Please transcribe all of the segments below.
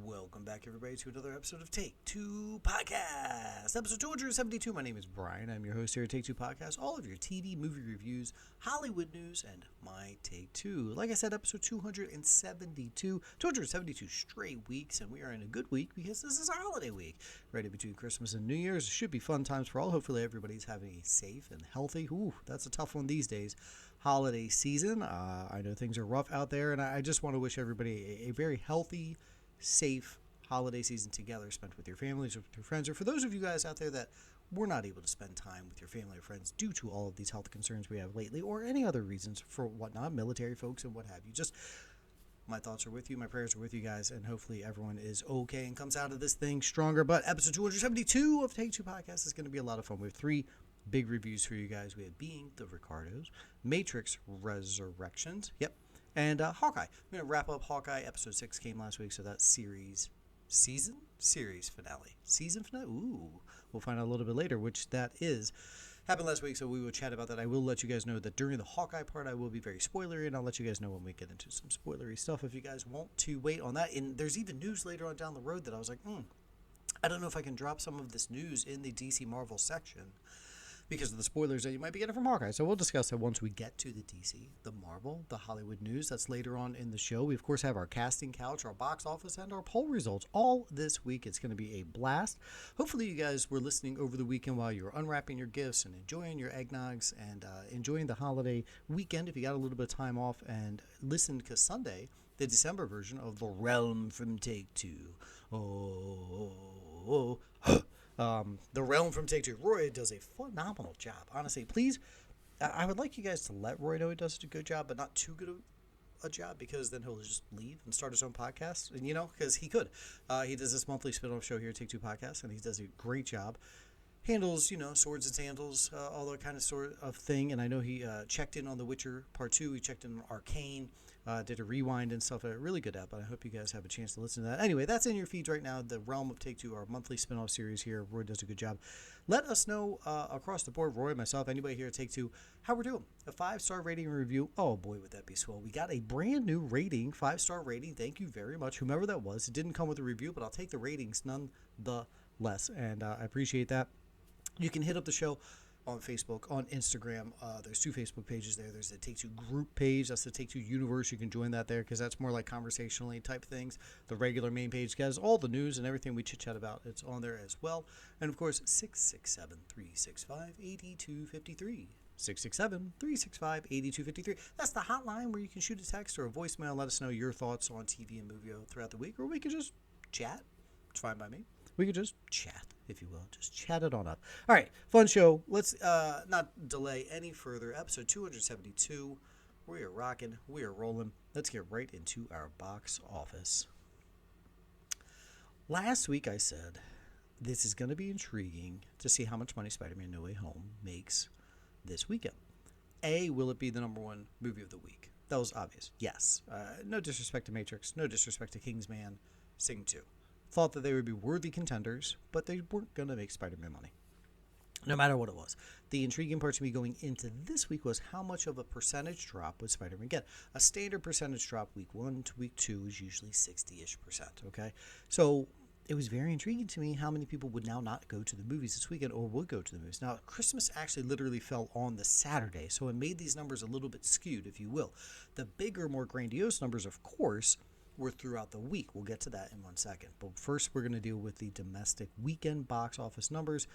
Welcome back, everybody, to another episode of Take Two Podcast, episode 272. My name is Brian. I'm your host here at Take Two Podcast. All of your TV, movie reviews, Hollywood news, and my Take Two. Like I said, episode 272 straight weeks, and we are in a good week because this is our holiday week. Right in between Christmas and New Year's. It should be fun times for all. Hopefully, everybody's having a safe and healthy, that's a tough one these days, holiday season. I know things are rough out there, and I just want to wish everybody a very healthy, safe holiday season together, spent with your families or with your friends, or for those of you guys out there that were not able to spend time with your family or friends due to all of these health concerns we have lately, or any other reasons for whatnot, military folks and what have you. Just my thoughts are with you, my prayers are with you guys, and hopefully everyone is okay and comes out of this thing stronger. But episode 272 of Take Two Podcast is going to be a lot of fun. We have three big reviews for you guys. We have Being the Ricardos, Matrix Resurrections, and Hawkeye. I'm going to wrap up Hawkeye. Episode 6 came last week, so that's series finale. Season finale? Ooh. We'll find out a little bit later, which that is. Happened last week, so we will chat about that. I will let you guys know that during the Hawkeye part, I will be very spoilery, and I'll let you guys know when we get into some spoilery stuff if you guys want to wait on that. And there's even news later on down the road that I was like, I don't know if I can drop some of this news in the DC Marvel section because of the spoilers that you might be getting from Hawkeye. So we'll discuss that once we get to the DC, the Marvel, the Hollywood news. That's later on in the show. We, of course, have our casting couch, our box office, and our poll results all this week. It's going to be a blast. Hopefully you guys were listening over the weekend while you were unwrapping your gifts and enjoying your eggnogs and enjoying the holiday weekend. If you got a little bit of time off and listened, because Sunday, the December version of The Realm from Take-Two. The Realm from Take-Two. Roy does a phenomenal job. Honestly, please, I would like you guys to let Roy know he does a good job, but not too good a job, because then he'll just leave and start his own podcast. And, because he could. He does this monthly spin-off show here at Take-Two Podcast, and he does a great job. Handles, swords and sandals, all that kind of sort of thing. And I know he checked in on The Witcher Part 2. He checked in on Arcane, did a rewind and stuff. A really good app, and I hope you guys have a chance to listen to that. Anyway, that's in your feeds right now. The Realm of Take-Two, our monthly spin-off series here. Roy does a good job. Let us know across the board, Roy, myself, anybody here at Take-Two, how we're doing. A 5-star rating and review. Oh, boy, would that be swell. We got a brand new rating, 5-star rating. Thank you very much, whomever that was. It didn't come with a review, but I'll take the ratings nonetheless, and I appreciate that. You can hit up the show on Facebook, on Instagram. There's 2 Facebook pages there. There's the Take-Two group page. That's the Take-Two universe. You can join that there because that's more like conversationally type things. The regular main page has all the news and everything we chit-chat about. It's on there as well. And, of course, 667-365-8253. 667-365-8253. That's the hotline where you can shoot a text or a voicemail. Let us know your thoughts on TV and movie throughout the week. Or we can just chat. It's fine by me. We could just chat, if you will. Just chat it on up. All right, fun show. Let's not delay any further. Episode 272. We are rocking. We are rolling. Let's get right into our box office. Last week I said this is going to be intriguing to see how much money Spider-Man No Way Home makes this weekend. A, will it be the number one movie of the week? That was obvious. Yes. No disrespect to Matrix. No disrespect to Kingsman. Sing 2. Thought that they would be worthy contenders, but they weren't going to make Spider-Man money, no matter what it was. The intriguing part to me going into this week was how much of a percentage drop would Spider-Man get. A standard percentage drop week 1 to week 2 is usually 60-ish%, okay? So it was very intriguing to me how many people would now not go to the movies this weekend or would go to the movies. Now, Christmas actually literally fell on the Saturday, so it made these numbers a little bit skewed, if you will. The bigger, more grandiose numbers, of course, were throughout the week. We'll get to that in 1 second. But first, we're going to deal with the domestic weekend box office numbers,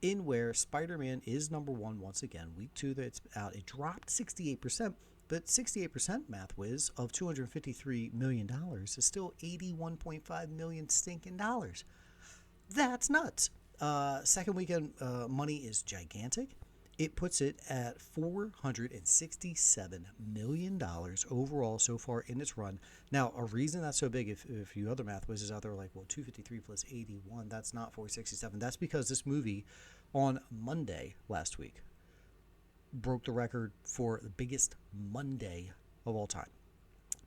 in where Spider-Man is number one once again. Week 2 that it's out, it dropped 68%, but 68%, math whiz, of $253 million is still $81.5 million stinking dollars. That's nuts. Second weekend money is gigantic. It puts it at $467 million overall so far in its run. Now, a reason that's so big, if you other math whizzes out there are like, well, 253 plus 81, that's not 467. That's because this movie on Monday last week broke the record for the biggest Monday of all time.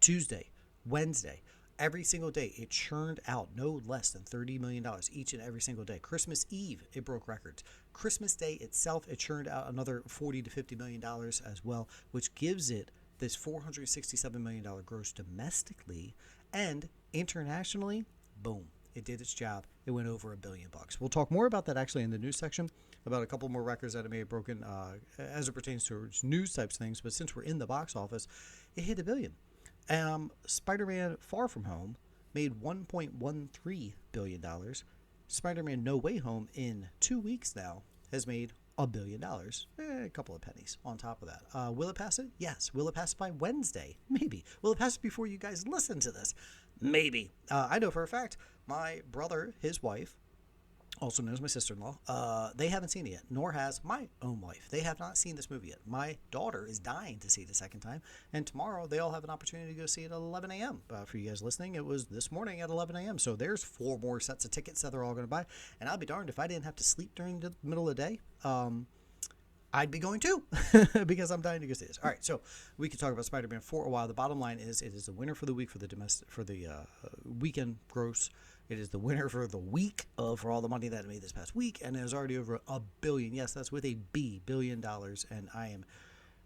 Tuesday, Wednesday, every single day, it churned out no less than $30 million each and every single day. Christmas Eve, it broke records. Christmas Day itself, it churned out another $40 to $50 million as well, which gives it this $467 million gross domestically. And internationally, Boom. It did its job. It went over $1 billion. We'll talk more about that actually in the news section, about a couple more records that it may have broken as it pertains to news types things. But since we're in the box office, it hit $1 billion. Spider-Man Far From Home made $1.13 billion. Spider-Man No Way Home in 2 weeks now has made $1 billion. A couple of pennies on top of that. Will it pass it? Yes. Will it pass it by Wednesday? Maybe. Will it pass it before you guys listen to this? Maybe. I know for a fact my brother, his wife, also known as my sister-in-law, they haven't seen it yet, nor has my own wife. They have not seen this movie yet. My daughter is dying to see it a second time, and tomorrow they all have an opportunity to go see it at 11 a.m. For you guys listening, it was this morning at 11 a.m., so there's 4 more sets of tickets that they're all going to buy, and I'll be darned if I didn't have to sleep during the middle of the day. I'd be going too, because I'm dying to go see this. All right, so we could talk about Spider-Man for a while. The bottom line is, it is the winner for the week for the weekend gross. It is the winner for the week for all the money that it made this past week, and it is already over $1 billion. Yes, that's with a B, $1 billion, and I am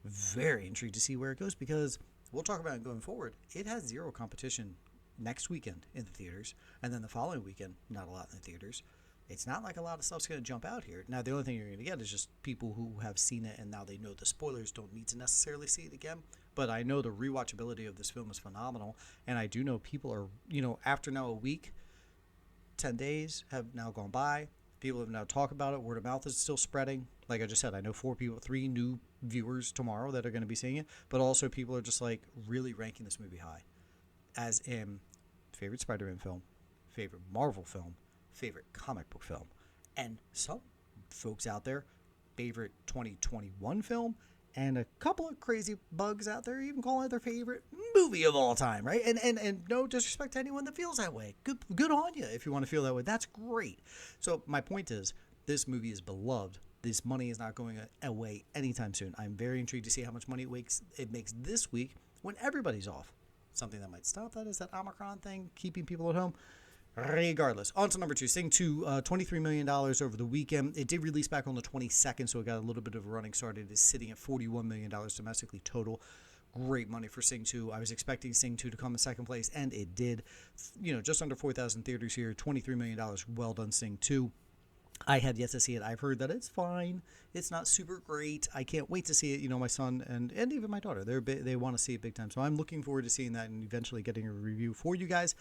very intrigued to see where it goes, because we'll talk about it going forward. It has zero competition next weekend in the theaters, and then the following weekend, not a lot in the theaters. It's not like a lot of stuff's going to jump out here. Now, the only thing you're going to get is just people who have seen it, and now they know the spoilers, don't need to necessarily see it again. But I know the rewatchability of this film is phenomenal, and I do know people are, after now a week, 10 days have now gone by. People have now talked about it. Word of mouth is still spreading. Like I just said, I know 3 new viewers tomorrow that are going to be seeing it. But also people are just like really ranking this movie high. As in favorite Spider-Man film, favorite Marvel film, favorite comic book film. And some folks out there, favorite 2021 film. And a couple of crazy bugs out there even calling it their favorite movie of all time, right? And no disrespect to anyone that feels that way. Good on you if you want to feel that way. That's great. So my point is, this movie is beloved. This money is not going away anytime soon. I'm very intrigued to see how much money it makes this week when everybody's off. Something that might stop that is that Omicron thing, keeping people at home. Regardless, on to number 2, Sing 2, $23 million over the weekend. It did release back on the 22nd, so it got a little bit of a running start. It is sitting at $41 million domestically total. Great money for Sing 2. I was expecting Sing 2 to come in second place, and it did. Just under 4,000 theaters here, $23 million. Well done, Sing 2. I have yet to see it. I've heard that it's fine. It's not super great. I can't wait to see it. My son and even my daughter, they want to see it big time. So I'm looking forward to seeing that and eventually getting a review for you guys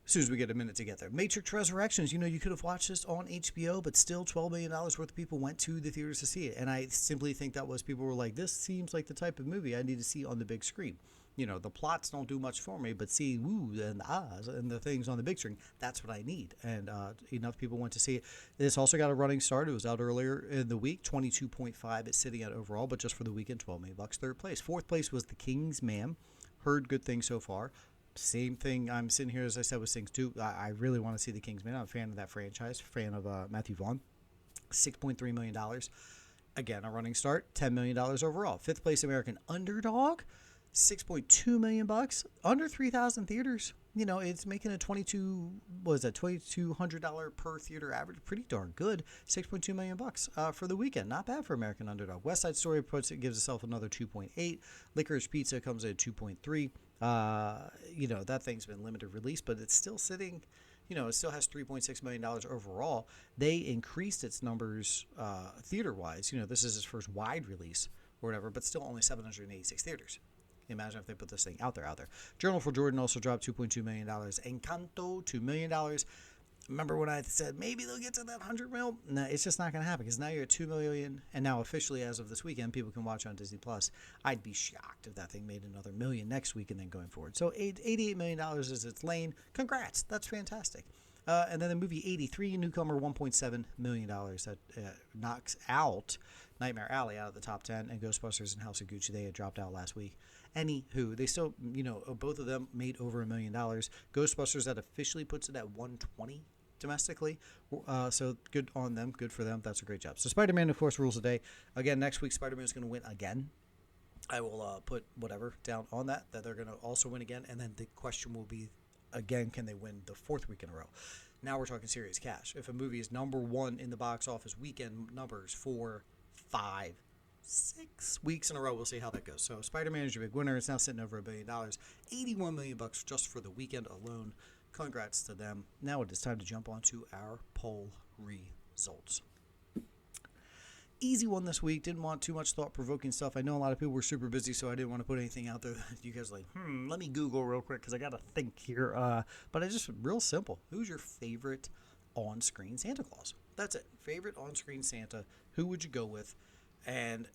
as soon as we get a minute to get there. Matrix Resurrections, you could have watched this on HBO, but still $12 million worth of people went to the theaters to see it. And I simply think that was people were like, this seems like the type of movie I need to see on the big screen. The plots don't do much for me, but seeing woo and ahs and the things on the big screen, that's what I need. And enough people went to see it. This also got a running start. It was out earlier in the week, 22.5 it's sitting at overall, but just for the weekend, $12 million. Third place. Fourth place was The King's Man. Heard good things so far. Same thing. I'm sitting here, as I said, with Sing 2. I really want to see The King's Man. I'm a fan of that franchise, fan of Matthew Vaughn. $6.3 million. Again, a running start. $10 million overall. Fifth place, American Underdog. $6.2 million. Under 3,000 theaters. It's making a $2,200 per theater average. Pretty darn good. $6.2 million for the weekend. Not bad for American Underdog. West Side Story gives itself another 2.8. Licorice Pizza comes in at 2.3. That thing's been limited release, but it's still sitting, it still has $3.6 million overall. They increased its numbers theater-wise. This is its first wide release or whatever, but still only 786 theaters. Imagine if they put this thing out there. Journal for Jordan also dropped $2.2 million. Encanto, $2 million. Remember when I said maybe they'll get to that 100 mil? No, it's just not going to happen, because now you're at 2 million, and now officially as of this weekend, people can watch on Disney Plus. I'd be shocked if that thing made another million next week and then going forward. So $88 million is its lane. Congrats, that's fantastic. And then the movie 83, newcomer, $1.7 million. That knocks out Nightmare Alley out of the top 10, and Ghostbusters and House of Gucci, they had dropped out last week. Anywho, they still, both of them made over $1 million. Ghostbusters, that officially puts it at 120 domestically. So good on them. Good for them. That's a great job. So Spider-Man, of course, rules the day. Again, next week, Spider-Man is going to win again. I will put whatever down on that they're going to also win again. And then the question will be, again, can they win the 4th week in a row? Now we're talking serious cash. If a movie is number 1 in the box office weekend numbers for 5, 6 weeks in a row, we'll see how that goes. So Spider-Man is your big winner. It's now sitting over $1 billion. $81 million just for the weekend alone. Congrats to them. Now it is time to jump onto our poll results. Easy one this week. Didn't want too much thought-provoking stuff. I know a lot of people were super busy, so I didn't want to put anything out there that you guys are like, let me Google real quick because I got to think here. But it's just real simple. Who's your favorite on-screen Santa Claus? That's it. Favorite on-screen Santa. Who would you go with? And,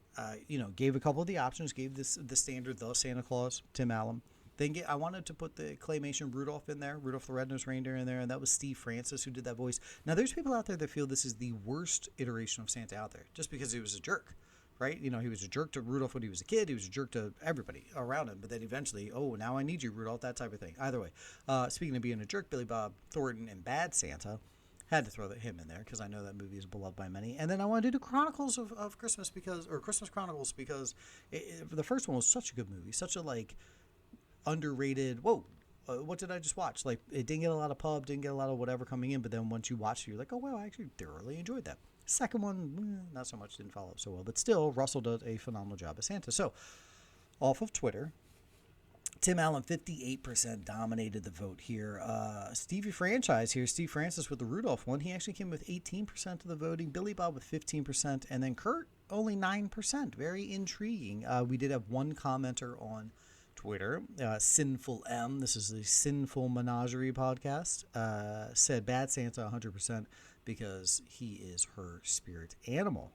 gave a couple of the options. Gave the standard, the Santa Claus, Tim Allen. Then I wanted to put the claymation Rudolph in there, Rudolph the Red-Nosed Reindeer in there, and that was Steve Francis who did that voice. Now, there's people out there that feel this is the worst iteration of Santa out there, just because he was a jerk, right? He was a jerk to Rudolph when he was a kid. He was a jerk to everybody around him, but then eventually, now I need you, Rudolph, that type of thing. Either way, speaking of being a jerk, Billy Bob Thornton and Bad Santa, had to throw him in there because I know that movie is beloved by many. And then I wanted to do Chronicles of Christmas Christmas Chronicles because the first one was such a good movie, such a underrated. What did I just watch? It didn't get a lot of pub, didn't get a lot of whatever coming in, but then once you watch it, you're like, oh wow, I actually thoroughly enjoyed that. Second one, not so much, didn't follow up so well, but still, Russell does a phenomenal job as Santa. So, off of Twitter, Tim Allen 58% dominated the vote here. Stevie Franchise here, Steve Francis with the Rudolph one, he actually came with 18% of the voting. Billy Bob with 15%, and then Kurt only 9%. Very intriguing. We did have one commenter on Twitter, Sinful M, this is the Sinful Menagerie podcast, said Bad Santa 100% because he is her spirit animal.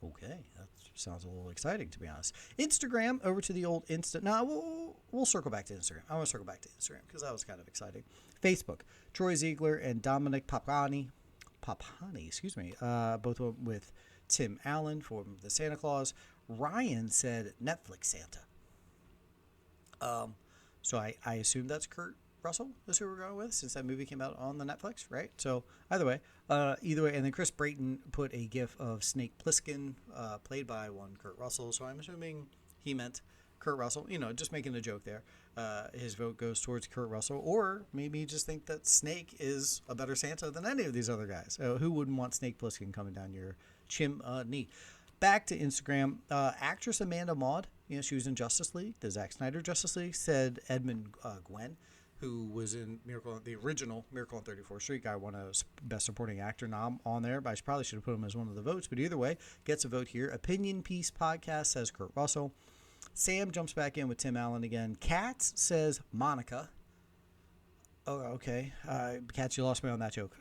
Okay, that sounds a little exciting, to be honest. Instagram, over to the old Insta. No, we'll circle back to Instagram. I want to circle back to Instagram because that was kind of exciting. Facebook, Troy Ziegler and Dominic Papani, both with Tim Allen for the Santa Claus. Ryan said Netflix Santa. So I assume that's Kurt Russell is who we're going with since that movie came out on the Netflix, right? So either way, and then Chris Brayton put a gif of Snake Plissken, played by one Kurt Russell. So I'm assuming he meant Kurt Russell, just making a joke there. His vote goes towards Kurt Russell, or maybe you just think that Snake is a better Santa than any of these other guys. Who wouldn't want Snake Plissken coming down your chimney? Back to Instagram, actress Amanda Maud, she was in Justice League, the Zack Snyder Justice League, said Edmund Gwenn, who was in the original Miracle on 34th Street. Guy won a Best Supporting Actor nom on there, but I probably should have put him as one of the votes. But either way, gets a vote here. Opinion Piece Podcast says Kurt Russell. Sam jumps back in with Tim Allen again. Katz says Monica. Oh, okay. Katz, you lost me on that joke.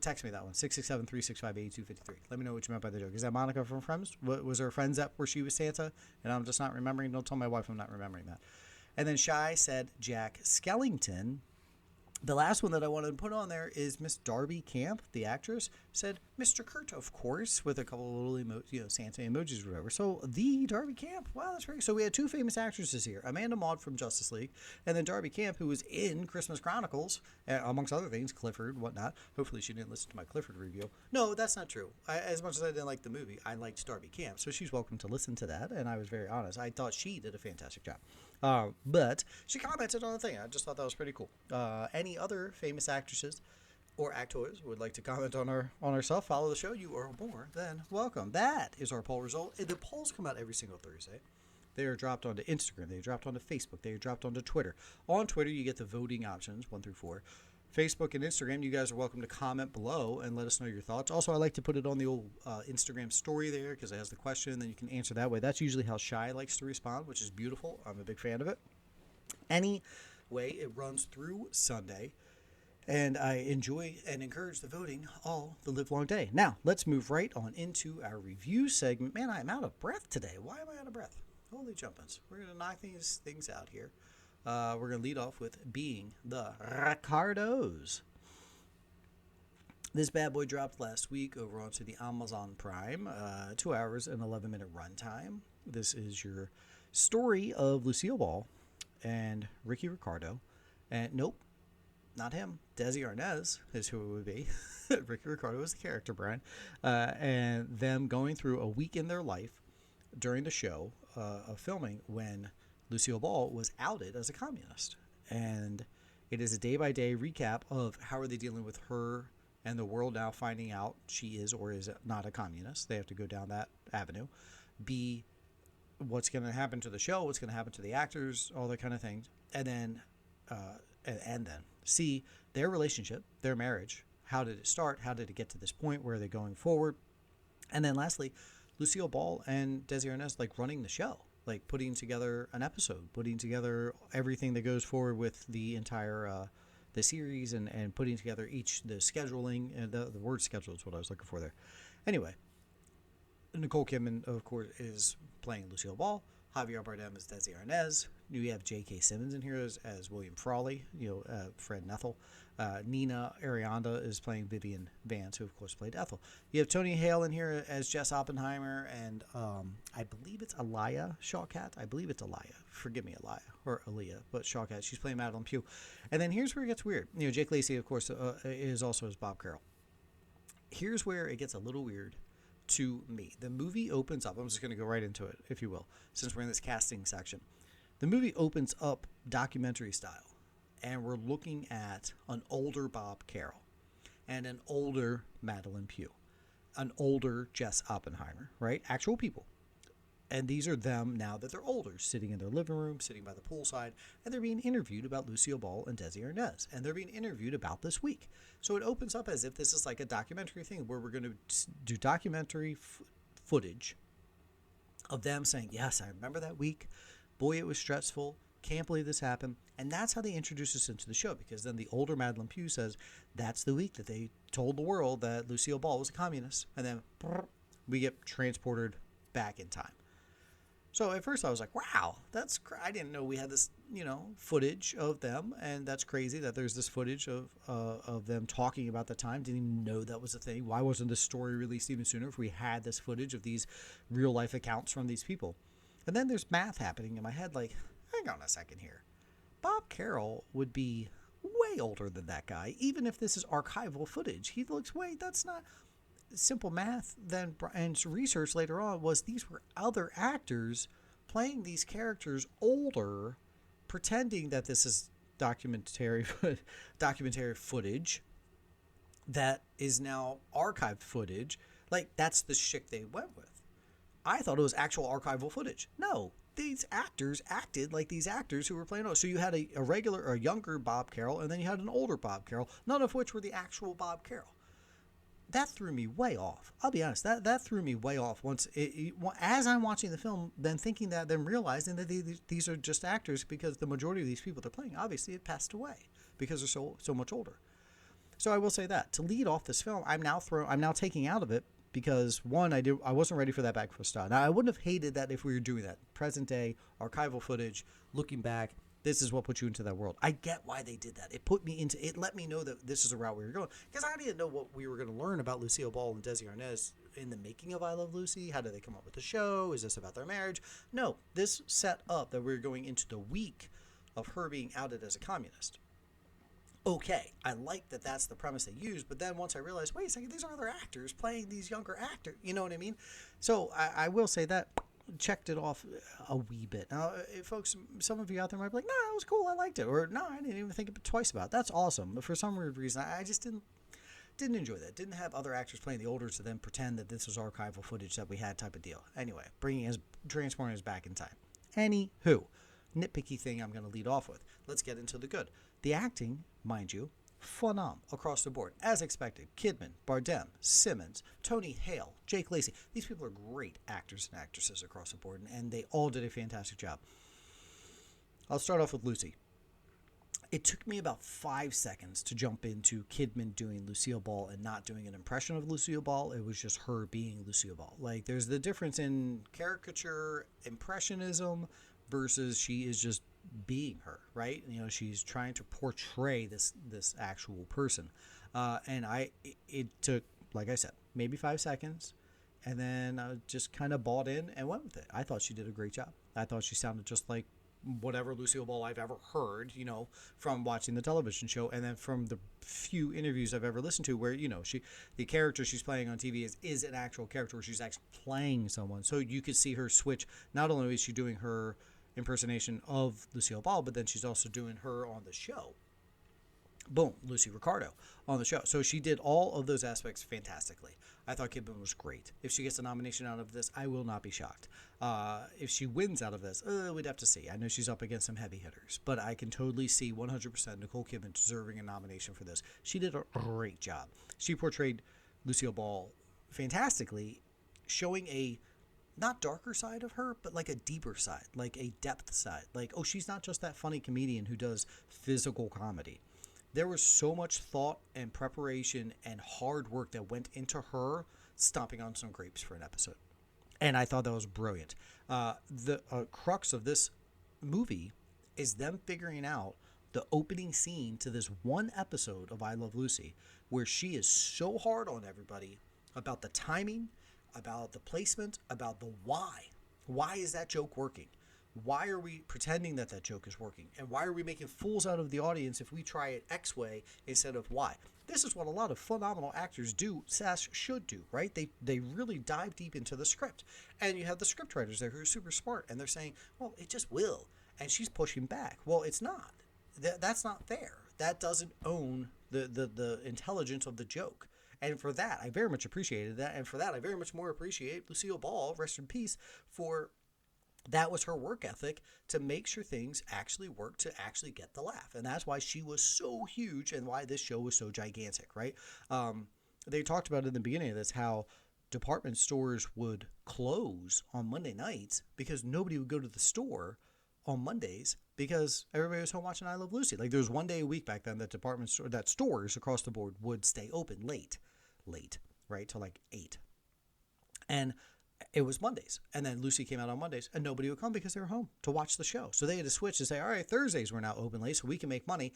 Text me that one. 667-365-8253. Let me know what you meant by the joke. Is that Monica from Friends? Was there a Friends app where she was Santa? And I'm just not remembering. Don't tell my wife I'm not remembering that. And then Shy said Jack Skellington. The last one that I wanted to put on there is Miss Darby Camp, the actress, said Mr. Kurt, of course, with a couple of little Santa emojis or whatever. So the Darby Camp, wow, that's great. So we had two famous actresses here, Amanda Maud from Justice League, and then Darby Camp, who was in Christmas Chronicles, amongst other things, Clifford, whatnot. Hopefully she didn't listen to my Clifford review. No, that's not true. As much as I didn't like the movie, I liked Darby Camp, so she's welcome to listen to that, and I was very honest. I thought she did a fantastic job. But she commented on the thing. I just thought that was pretty cool. Any other famous actresses or actors would like to comment on our stuff, follow the show, you are more than welcome. That is our poll result. The polls come out every single Thursday. They are dropped onto Instagram. They are dropped onto Facebook. They are dropped onto Twitter. On Twitter, you get the voting options 1 through 4. Facebook and Instagram, you guys are welcome to comment below and let us know your thoughts. Also, I like to put it on the old Instagram story there because it has the question, and then you can answer that way. That's usually how Shy likes to respond, which is beautiful. I'm a big fan of it. Anyway, it runs through Sunday, and I enjoy and encourage the voting all the live long day. Now, let's move right on into our review segment. Man, I'm out of breath today. Why am I out of breath? Holy jumpins. We're going to knock these things out here. We're going to lead off with being the Ricardos. This bad boy dropped last week over onto the Amazon Prime. 2 hours and 11-minute runtime. This is your story of Lucille Ball and Ricky Ricardo. And nope, not him. Desi Arnaz is who it would be. Ricky Ricardo is the character, Brian. And them going through a week in their life during the show of filming when Lucille Ball was outed as a communist. And it is a day-by-day recap of how are they dealing with her and the world now finding out she is or is not a communist. They have to go down that avenue. B, what's going to happen to the show, what's going to happen to the actors, all that kind of things. And then and then see their relationship, their marriage. How did it start? How did it get to this point? Where are they going forward? And then lastly, Lucille Ball and Desi Arnaz like running the show, like putting together an episode, putting together everything that goes forward with the entire the series, and putting together the scheduling. The word schedule is what I was looking for there. Anyway, Nicole Kidman, of course, is playing Lucille Ball. Javier Bardem is Desi Arnaz. We have J.K. Simmons in here as William Frawley, Fred Nethel. Nina Arianda is playing Vivian Vance, who of course played Ethel. You have Tony Hale in here as Jess Oppenheimer, and I believe it's Aliyah Shawkat. I believe it's Aliyah. Forgive me, Aliyah or Aaliyah, but Shawkat. She's playing Madeline Pugh. And then here's where it gets weird. Jake Lacey, of course, is also as Bob Carroll. Here's where it gets a little weird to me. The movie opens up. I'm just going to go right into it, if you will, since we're in this casting section. The movie opens up documentary style, and we're looking at an older Bob Carroll and an older Madeline Pugh, an older Jess Oppenheimer, right? Actual people. And these are them now that they're older, sitting in their living room, sitting by the poolside, and they're being interviewed about Lucille Ball and Desi Arnaz, and they're being interviewed about this week. So it opens up as if this is like a documentary thing where we're going to do documentary footage of them saying, yes, I remember that week. Boy, it was stressful. Can't believe this happened. And that's how they introduce us into the show, because then the older Madeline Pugh says that's the week that they told the world that Lucille Ball was a communist. And then we get transported back in time. So at first I was like, wow, I didn't know we had this, footage of them. And that's crazy that there's this footage of them talking about the time. Didn't even know that was a thing. Why wasn't this story released even sooner if we had this footage of these real life accounts from these people? And then there's math happening in my head like, hang on a second here. Bob Carroll would be way older than that guy, even if this is archival footage. He looks, that's not simple math. Then, and research later on was these were other actors playing these characters older, pretending that this is documentary footage that is now archived footage. Like, that's the shit they went with. I thought it was actual archival footage. No, these actors acted like these actors who were playing. So you had a younger Bob Carroll, and then you had an older Bob Carroll, none of which were the actual Bob Carroll. That threw me way off. I'll be honest. That threw me way off as I'm watching the film, then thinking that, then realizing that these are just actors, because the majority of these people they're playing obviously had passed away because they're so much older. So I will say that to lead off this film, I'm now taking out of it. Because one, I wasn't ready for that back style. Now I wouldn't have hated that if we were doing that present day archival footage, looking back. This is what put you into that world. I get why they did that. It let me know that this is a route we were going, because I didn't know what we were going to learn about Lucille Ball and Desi Arnaz in the making of I Love Lucy. How did they come up with the show? Is this about their marriage? No, this set up that we were going into the week of her being outed as a communist. Okay, I like that that's the premise they used, but then once I realized, wait a second, these are other actors playing these younger actors, you know what I mean? So I will say that checked it off a wee bit. Now, folks, some of you out there might be like, no, it was cool, I liked it, or no, I didn't even think twice about it. That's awesome, but for some weird reason, I just didn't enjoy that. Didn't have other actors playing the older to then pretend that this was archival footage that we had type of deal. Anyway, transporting us back in time. Anywho, nitpicky thing I'm going to lead off with. Let's get into the good. The acting, mind you, phenomenal across the board, as expected. Kidman, Bardem, Simmons, Tony Hale, Jake Lacey. These people are great actors and actresses across the board, and they all did a fantastic job. I'll start off with Lucy. It took me about 5 seconds to jump into Kidman doing Lucille Ball and not doing an impression of Lucille Ball. It was just her being Lucille Ball. Like, there's the difference in caricature, impressionism, versus she is just being her, right? She's trying to portray this actual person. And it took, like I said, maybe 5 seconds. And then I just kind of bought in and went with it. I thought she did a great job. I thought she sounded just like whatever Lucille Ball I've ever heard, from watching the television show, and then from the few interviews I've ever listened to where, the character she's playing on TV is an actual character where she's actually playing someone. So you could see her switch. Not only is she doing her impersonation of Lucille Ball, but then she's also doing her on the show. Boom, Lucy Ricardo on the show. So she did all of those aspects fantastically. I thought Kidman was great. If she gets a nomination out of this, I will not be shocked. If she wins out of this, we'd have to see. I know she's up against some heavy hitters, but I can totally see 100% Nicole Kidman deserving a nomination for this. She did a great job. She portrayed Lucille Ball fantastically, showing a not darker side of her, but like a deeper side, like a depth side. Like, oh, she's not just that funny comedian who does physical comedy. There was so much thought and preparation and hard work that went into her stomping on some grapes for an episode. And I thought that was brilliant. The crux of this movie is them figuring out the opening scene to this one episode of I Love Lucy, where she is so hard on everybody about the timing, about the placement, about the why. Why is that joke working? Why are we pretending that that joke is working? And why are we making fools out of the audience if we try it X way instead of Y? This is what a lot of phenomenal actors do, should do, right? They really dive deep into the script. And you have the script writers there who are super smart, and they're saying, well, it just will. And she's pushing back. Well, it's not. That's not fair. That doesn't own the intelligence of the joke. And for that, I very much appreciated that. And for that, I very much more appreciate Lucille Ball, rest in peace, for that was her work ethic to make sure things actually work to actually get the laugh. And that's why she was so huge and why this show was so gigantic, right? They talked about in the beginning of this how department stores would close on Monday nights because nobody would go to the store on Mondays because everybody was home watching I Love Lucy. Like there was one day a week back then that stores across the board would stay open late, right? Till like 8. And it was Mondays. And then Lucy came out on Mondays and nobody would come because they were home to watch the show. So they had to switch to say, all right, Thursdays we're now open late so we can make money.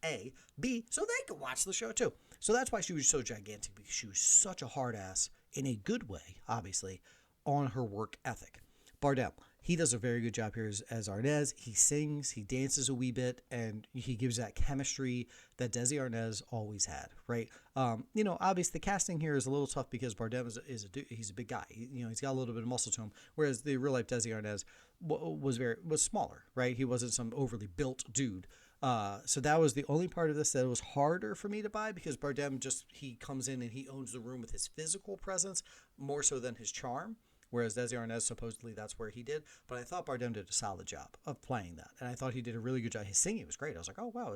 A, B, so they could watch the show too. So that's why she was so gigantic, because she was such a hard ass in a good way, obviously, on her work ethic. Bardem, he does a very good job here as Arnaz. He sings, he dances a wee bit, and he gives that chemistry that Desi Arnaz always had, right? Obviously the casting here is a little tough because Bardem he's a big guy. He's got a little bit of muscle to him, whereas the real life Desi Arnaz was smaller, right? He wasn't some overly built dude. So that was the only part of this that was harder for me to buy, because Bardem he comes in and he owns the room with his physical presence more so than his charm. Whereas Desi Arnaz, supposedly that's where he did. But I thought Bardem did a solid job of playing that. And I thought he did a really good job. His singing was great. I was like, oh, wow,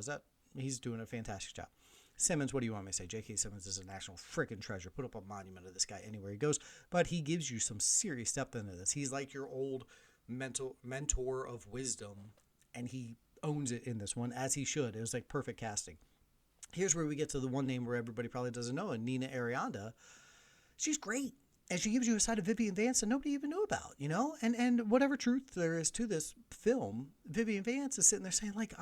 he's doing a fantastic job. Simmons, what do you want me to say? J.K. Simmons is a national freaking treasure. Put up a monument of this guy anywhere he goes. But he gives you some serious depth into this. He's like your old mentor of wisdom. And he owns it in this one, as he should. It was like perfect casting. Here's where we get to the one name where everybody probably doesn't know, and Nina Arianda. She's great. And she gives you a side of Vivian Vance that nobody even knew about, And whatever truth there is to this film, Vivian Vance is sitting there saying, like,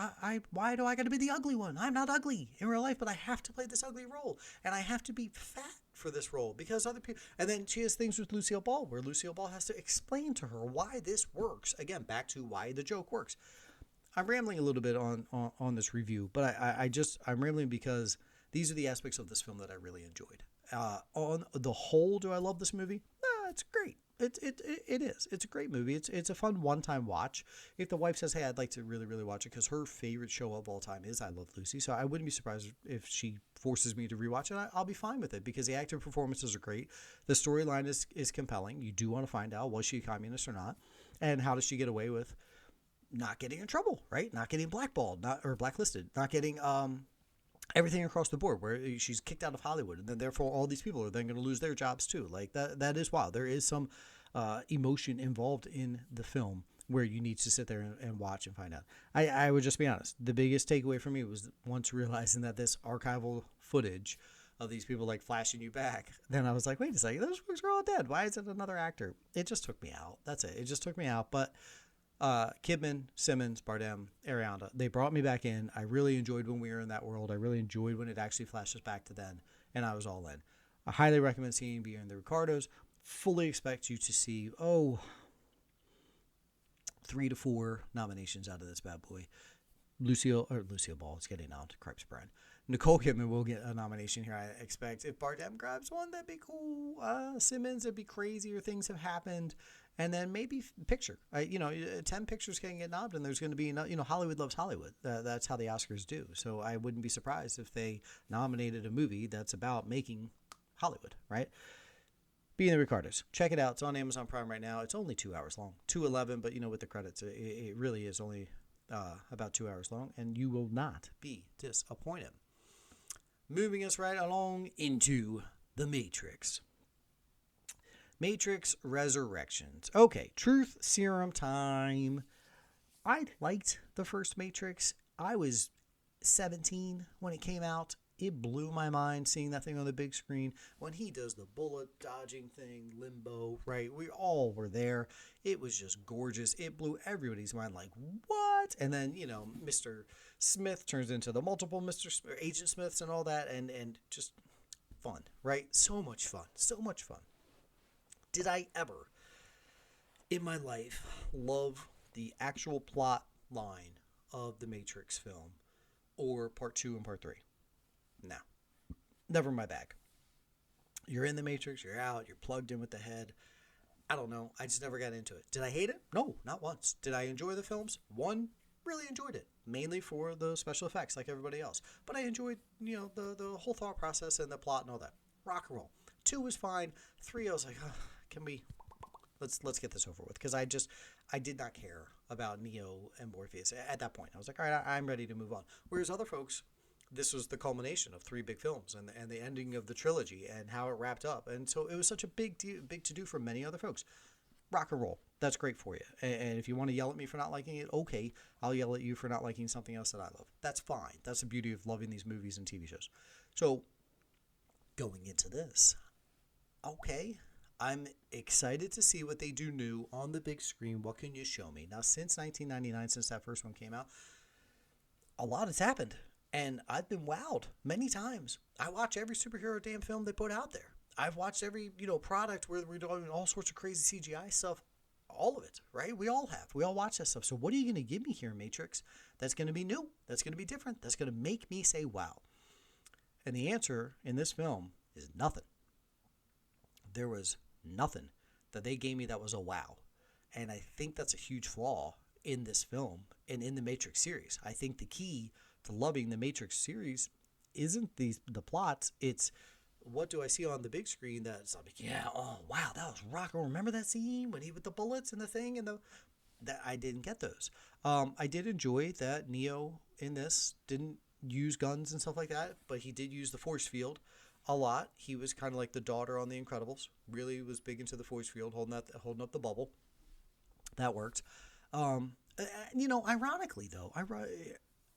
why do I got to be the ugly one? I'm not ugly in real life, but I have to play this ugly role. And I have to be fat for this role because other people... And then she has things with Lucille Ball, where Lucille Ball has to explain to her why this works. Again, back to why the joke works. I'm rambling a little bit on this review, but I'm rambling because these are the aspects of this film that I really enjoyed. On the whole, do I love this movie? It's great. It is. It's a great movie. It's a fun one-time watch. If the wife says, hey, I'd like to really, really watch it, because her favorite show of all time is I Love Lucy, so I wouldn't be surprised if she forces me to rewatch it. I'll be fine with it, because the acting performances are great. The storyline is compelling. You do want to find out, was she a communist or not? And how does she get away with not getting in trouble, right? Not getting blackballed, or blacklisted, not getting... everything across the board, where she's kicked out of Hollywood, and then therefore all these people are then going to lose their jobs too. Like that is wild. There is some emotion involved in the film where you need to sit there and watch and find out. I would just be honest. The biggest takeaway for me was once realizing that this archival footage of these people like flashing you back, then I was like, wait a second, those folks are all dead. Why is it another actor? It just took me out. That's it. It just took me out. But Kidman, Simmons, Bardem, Arianda, they brought me back in. I really enjoyed when we were in that world. I really enjoyed when it actually flashes back to then, and I was all in. I highly recommend seeing Beyond the Ricardos. Fully expect you to see 3 to 4 nominations out of this bad boy. Lucille Ball is getting out. Cripes brand. Nicole Kidman will get a nomination here, I expect. If Bardem grabs one, that'd be cool. Simmons, it'd be crazier. Things have happened. And then maybe picture. 10 pictures can get knobbed, and there's going to be, Hollywood loves Hollywood. That's how the Oscars do. So I wouldn't be surprised if they nominated a movie that's about making Hollywood, right? Being the Ricardos. Check it out. It's on Amazon Prime right now. It's only 2 hours long. 2:11, but with the credits, it really is only about 2 hours long, and you will not be disappointed. Moving us right along into The Matrix. Matrix Resurrections. Okay, truth serum time. I liked the first Matrix. I was 17 when it came out. It blew my mind seeing that thing on the big screen. When he does the bullet dodging thing, limbo, right? We all were there. It was just gorgeous. It blew everybody's mind like, what? And then, Mr. Smith turns into the multiple Agent Smiths and all that. And just fun, right? So much fun. So much fun. Did I ever, in my life, love the actual plot line of the Matrix film or part 2 and part 3? No. Never my bag. You're in the Matrix, you're out, you're plugged in with the head. I don't know. I just never got into it. Did I hate it? No, not once. Did I enjoy the films? One, really enjoyed it. Mainly for the special effects like everybody else. But I enjoyed, the whole thought process and the plot and all that. Rock and roll. 2 was fine. 3, I was like, can we... Let's get this over with, because I did not care about Neo and Morpheus at that point. I was like, all right, I'm ready to move on. Whereas other folks, this was the culmination of 3 big films and the ending of the trilogy and how it wrapped up. And so it was such a big to do for many other folks. Rock and roll. That's great for you. And if you want to yell at me for not liking it, okay, I'll yell at you for not liking something else that I love. That's fine. That's the beauty of loving these movies and TV shows. So going into this, okay, I'm excited to see what they do new on the big screen. What can you show me? Now, since 1999, since that first one came out, a lot has happened. And I've been wowed many times. I watch every superhero damn film they put out there. I've watched every, product where we're doing all sorts of crazy CGI stuff. All of it, right? We all have. We all watch that stuff. So what are you going to give me here, Matrix, that's going to be new, that's going to be different, that's going to make me say wow? And the answer in this film is nothing. There was nothing that they gave me that was a wow. And I think that's a huge flaw in this film and in the Matrix series. I think the key to loving the Matrix series isn't the plots. It's what do I see on the big screen that's like, yeah, oh, wow, that was rock. Remember that scene when he with the bullets and the thing and that I didn't get those. I did enjoy that Neo in this didn't use guns and stuff like that, but he did use the force field a lot. He was kind of like the daughter on The Incredibles. Really was big into the force field, holding up the bubble. That worked. Ironically though,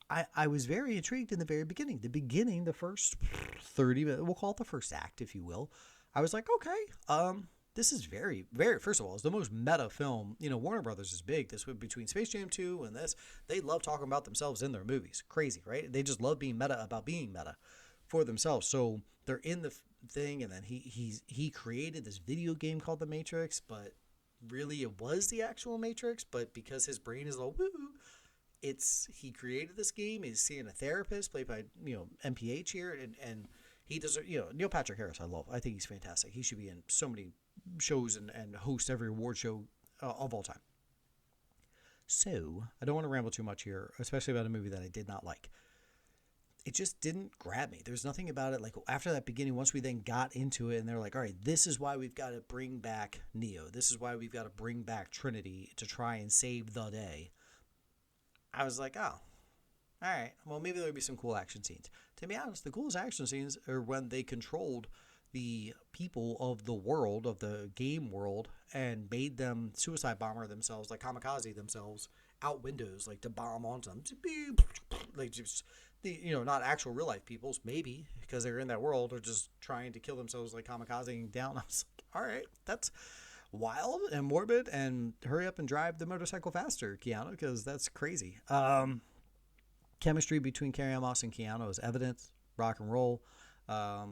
I was very intrigued in the very beginning. The first 30 minutes, we'll call it the first act, if you will. I was like, okay, this is very, very, first of all, it's the most meta film. Warner Brothers is big. This was between Space Jam 2 and this. They love talking about themselves in their movies. Crazy, right? They just love being meta about being meta for themselves. So they're in the thing, and then he created this video game called The Matrix, but really it was the actual Matrix, but because his brain is all woo, he created this game. He's seeing a therapist played by MPH here, and he does Neil Patrick Harris. I think he's fantastic. He should be in so many shows and host every award show of all time. So I don't want to ramble too much here, especially about a movie that I did not like. It just didn't grab me. There's nothing about it. Like after that beginning, once we then got into it and they're like, all right, this is why we've got to bring back Neo. This is why we've got to bring back Trinity to try and save the day. I was like, oh, all right. Well, maybe there'll be some cool action scenes. To be honest, the coolest action scenes are when they controlled the people of the world, of the game world, and made them suicide bomber themselves, like kamikaze themselves, out windows, like to bomb onto them. Like just, not actual real life peoples, maybe, because they're in that world, or just trying to kill themselves, like kamikazing down. I was like, all right, that's wild and morbid, and hurry up and drive the motorcycle faster, Keanu, because that's crazy. Chemistry between Carrie Moss and Keanu is evident. Rock and roll. I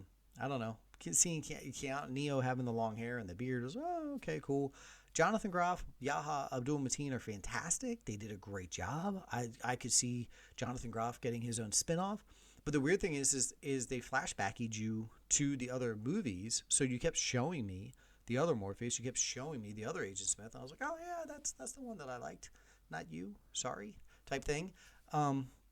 don't know. Seeing Keanu, Neo having the long hair and the beard was, oh, okay, cool. Jonathan Groff, Yahya Abdul-Mateen are fantastic. They did a great job. I could see Jonathan Groff getting his own spin-off. But the weird thing is they flashbacked you to the other movies, so you kept showing me the other Morpheus. She kept showing me the other Agent Smith. And I was like, oh yeah, that's the one that I liked. Not you, sorry, type thing.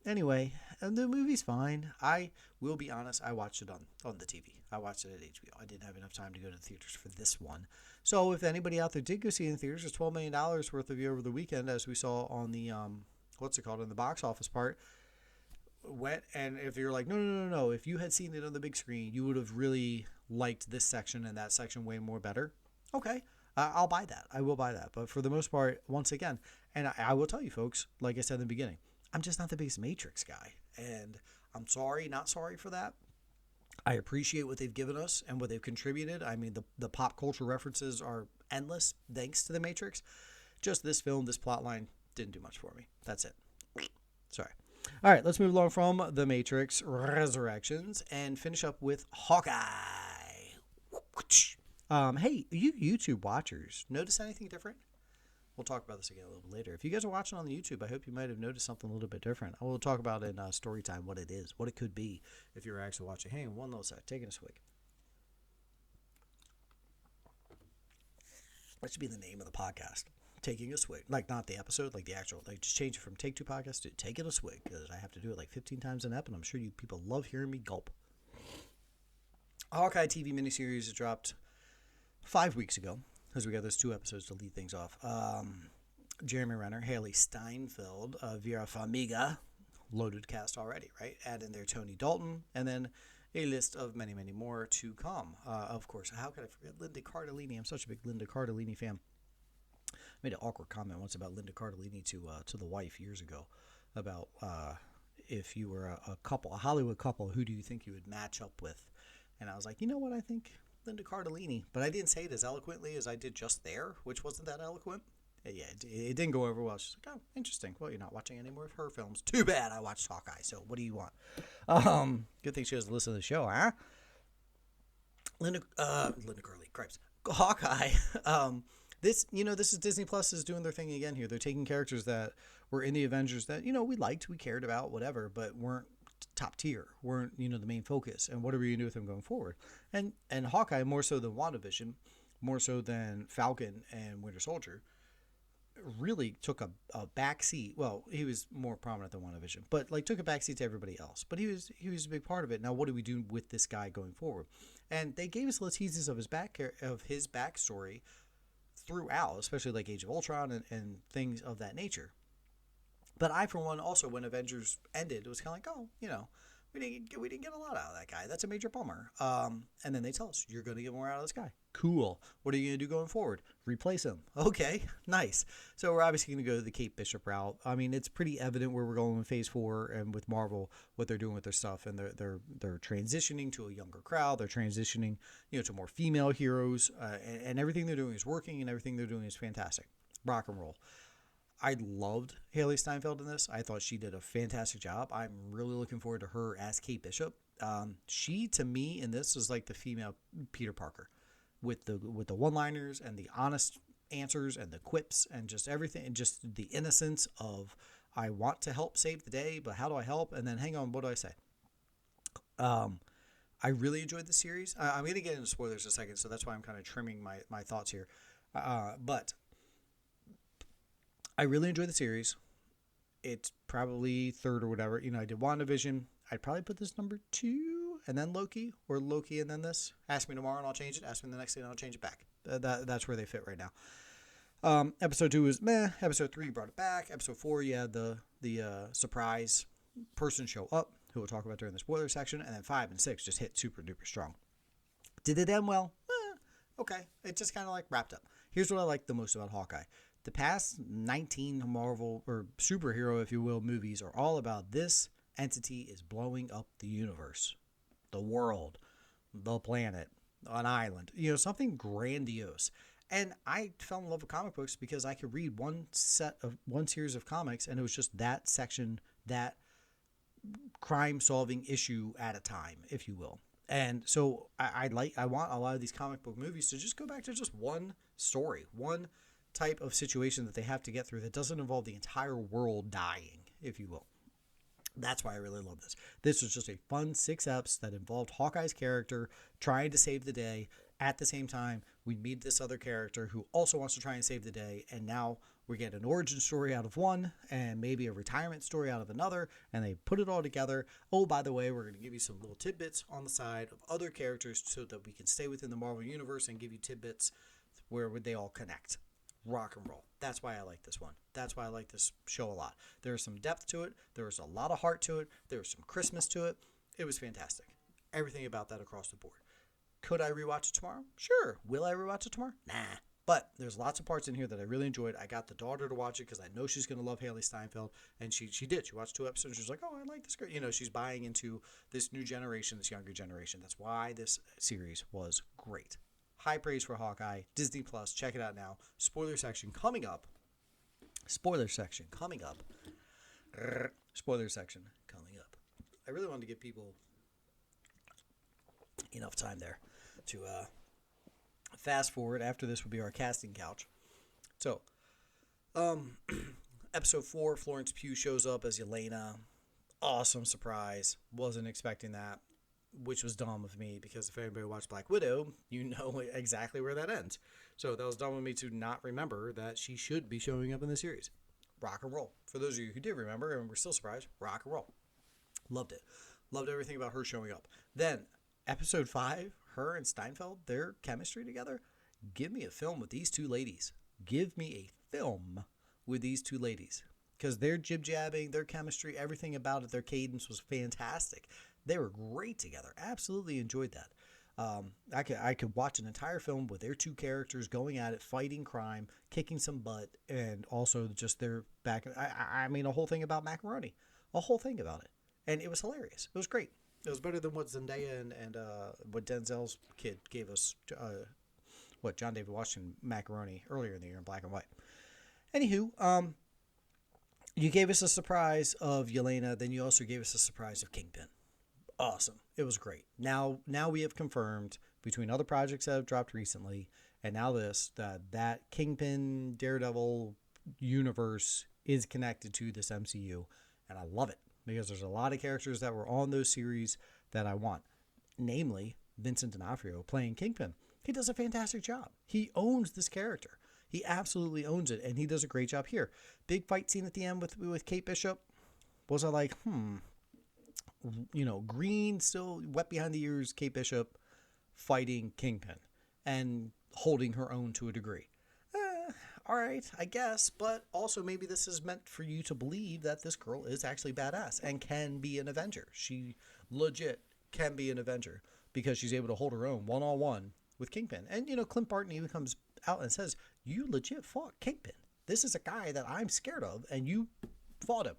Anyway, and the movie's fine. I will be honest, I watched it on the TV. I watched it at HBO. I didn't have enough time to go to the theaters for this one. So if anybody out there did go see it in theaters, it's $12 million worth of view over the weekend, as we saw on the, what's it called, in the box office part. And if you're like, no, if you had seen it on the big screen, you would have really liked this section and that section way more better. Okay, I'll buy that. I will buy that. But for the most part, once again, and I will tell you folks, like I said in the beginning, I'm just not the biggest Matrix guy. And I'm sorry, not sorry for that. I appreciate what they've given us and what they've contributed. I mean, the pop culture references are endless thanks to the Matrix. Just this film, this plot line didn't do much for me. That's it. Sorry. All right, let's move along from The Matrix Resurrections and finish up with Hawkeye. Hey, you YouTube watchers, notice anything different? We'll talk about this again a little bit later. If you guys are watching on the YouTube, I hope you might have noticed something a little bit different. I will talk about in Storytime what it is, what it could be if you're actually watching. Hang on one little sec, taking a swig. That should be the name of the podcast. Taking a swig. Like, not the episode, like the actual, like, just change it from Take Two Podcast to Taking a Swig, because I have to do it like 15 times an ep, and I'm sure you people love hearing me gulp. Hawkeye TV miniseries dropped 5 weeks ago, because we got those 2 episodes to lead things off. Jeremy Renner, Haley Steinfeld, Vera Farmiga, loaded cast already, right? Add in there Tony Dalton, and then a list of many, many more to come. Of course, how could I forget Linda Cardellini? I'm such a big Linda Cardellini fan. I made an awkward comment once about Linda Cardellini to the wife years ago about if you were a couple, a Hollywood couple, who do you think you would match up with? And I was like, you know what, I think Linda Cardellini. But I didn't say it as eloquently as I did just there, which wasn't that eloquent. Yeah, it didn't go over well. She's like, oh, interesting. Well, you're not watching any more of her films. Too bad I watched Hawkeye, so what do you want? Good thing she doesn't listen to the show, huh? Linda Curly, cripes. Hawkeye. This is Disney Plus is doing their thing again here. They're taking characters that were in the Avengers that, we liked, we cared about, whatever, but weren't top tier, weren't, the main focus. And what are we going to do with them going forward? And Hawkeye, more so than WandaVision, more so than Falcon and Winter Soldier, really took a back seat. Well, he was more prominent than WandaVision, but took a back seat to everybody else. But he was a big part of it. Now, what do we do with this guy going forward? And they gave us little teases of his backstory throughout, especially like Age of Ultron and things of that nature. But I, for one, also when Avengers ended, it was kind of like, we didn't get a lot out of that guy. That's a major bummer. And then they tell us, you're going to get more out of this guy. Cool. What are you going to do going forward? Replace him. Okay, nice. So we're obviously going to go the Kate Bishop route. I mean, it's pretty evident where we're going in Phase 4 and with Marvel, what they're doing with their stuff. And they're transitioning to a younger crowd. They're transitioning, to more female heroes. And everything they're doing is working and everything they're doing is fantastic. Rock and roll. I loved Haley Steinfeld in this. I thought she did a fantastic job. I'm really looking forward to her as Kate Bishop. She, to me, in this is like the female Peter Parker, with the one-liners and the honest answers and the quips and just everything and just the innocence of, I want to help save the day, but how do I help? And then, hang on, what do I say? I really enjoyed the series. I'm going to get into spoilers in a second, so that's why I'm kind of trimming my thoughts here. But I really enjoyed the series. It's probably third or whatever. I did WandaVision. I'd probably put this number 2 and then Loki, or Loki and then this. Ask me tomorrow and I'll change it. Ask me the next day and I'll change it back. That's where they fit right now. Episode 2 was meh. Episode 3 brought it back. Episode 4, you had the surprise person show up, who we'll talk about during the spoiler section. And then 5 and 6 just hit super duper strong. Did it end well? Okay. It just kind of wrapped up. Here's what I like the most about Hawkeye. The past 19 Marvel or superhero, if you will, movies are all about this entity is blowing up the universe, the world, the planet, an island, something grandiose. And I fell in love with comic books because I could read one series of comics and it was just that section, that crime solving issue at a time, if you will. And so I want a lot of these comic book movies to just go back to just one story, one type of situation that they have to get through that doesn't involve the entire world dying, if you will. That's why I really love this. This was just a fun 6 eps that involved Hawkeye's character trying to save the day At the same time, we meet this other character who also wants to try and save the day, and now we get an origin story out of one and maybe a retirement story out of another, and they put it all together. Oh, by the way, we're going to give you some little tidbits on the side of other characters so that we can stay within the Marvel Universe and give you tidbits where would they all connect. Rock and roll. That's why I like this one. That's why I like this show a lot. There's some depth to it. There's a lot of heart to it. There's some Christmas to it. It was fantastic. Everything about that across the board. Could I rewatch it tomorrow? Sure. Will I rewatch it tomorrow? Nah. But there's lots of parts in here that I really enjoyed. I got the daughter to watch it because I know she's going to love Haley Steinfeld. And she did. She watched 2 episodes. She was like, oh, I like this girl. You know, she's buying into this new generation, this younger generation. That's why this series was great. High praise for Hawkeye. Disney Plus. Check it out now. Spoiler section coming up. Spoiler section coming up. Spoiler section coming up. I really wanted to give people enough time there to fast forward. After this would be our casting couch. So, episode 4, Florence Pugh shows up as Yelena. Awesome surprise. Wasn't expecting that, which was dumb of me because if anybody watched Black Widow, you know exactly where that ends. So that was dumb of me to not remember that she should be showing up in the series. Rock and roll. For those of you who did remember and were still surprised, rock and roll. Loved it. Loved everything about her showing up. Then, episode 5, her and Steinfeld, their chemistry together. Give me a film with these 2 ladies. Give me a film with these 2 ladies. Because their jib-jabbing, their chemistry, everything about it, their cadence was fantastic. They were great together. Absolutely enjoyed that. I could watch an entire film with their 2 characters going at it, fighting crime, kicking some butt, and also just their back. I mean, a whole thing about macaroni. A whole thing about it. And it was hilarious. It was great. It was better than what Zendaya and what Denzel's kid gave us, what John David Washington macaroni earlier in the year in black and white. Anywho, you gave us a surprise of Yelena, then you also gave us a surprise of Kingpin. Awesome. It was great. Now we have confirmed between other projects that have dropped recently and now this, that Kingpin Daredevil universe is connected to this MCU, and I love it. Because there's a lot of characters that were on those series that I want. Namely, Vincent D'Onofrio playing Kingpin. He does a fantastic job. He owns this character. He absolutely owns it, and he does a great job here. Big fight scene at the end with Kate Bishop. Was I like, green, still wet behind the ears, Kate Bishop fighting Kingpin and holding her own to a degree. All right, I guess, but also maybe this is meant for you to believe that this girl is actually badass and can be an Avenger. She legit can be an Avenger because she's able to hold her own one-on-one with Kingpin. And, Clint Barton even comes out and says, you legit fought Kingpin. This is a guy that I'm scared of, and you fought him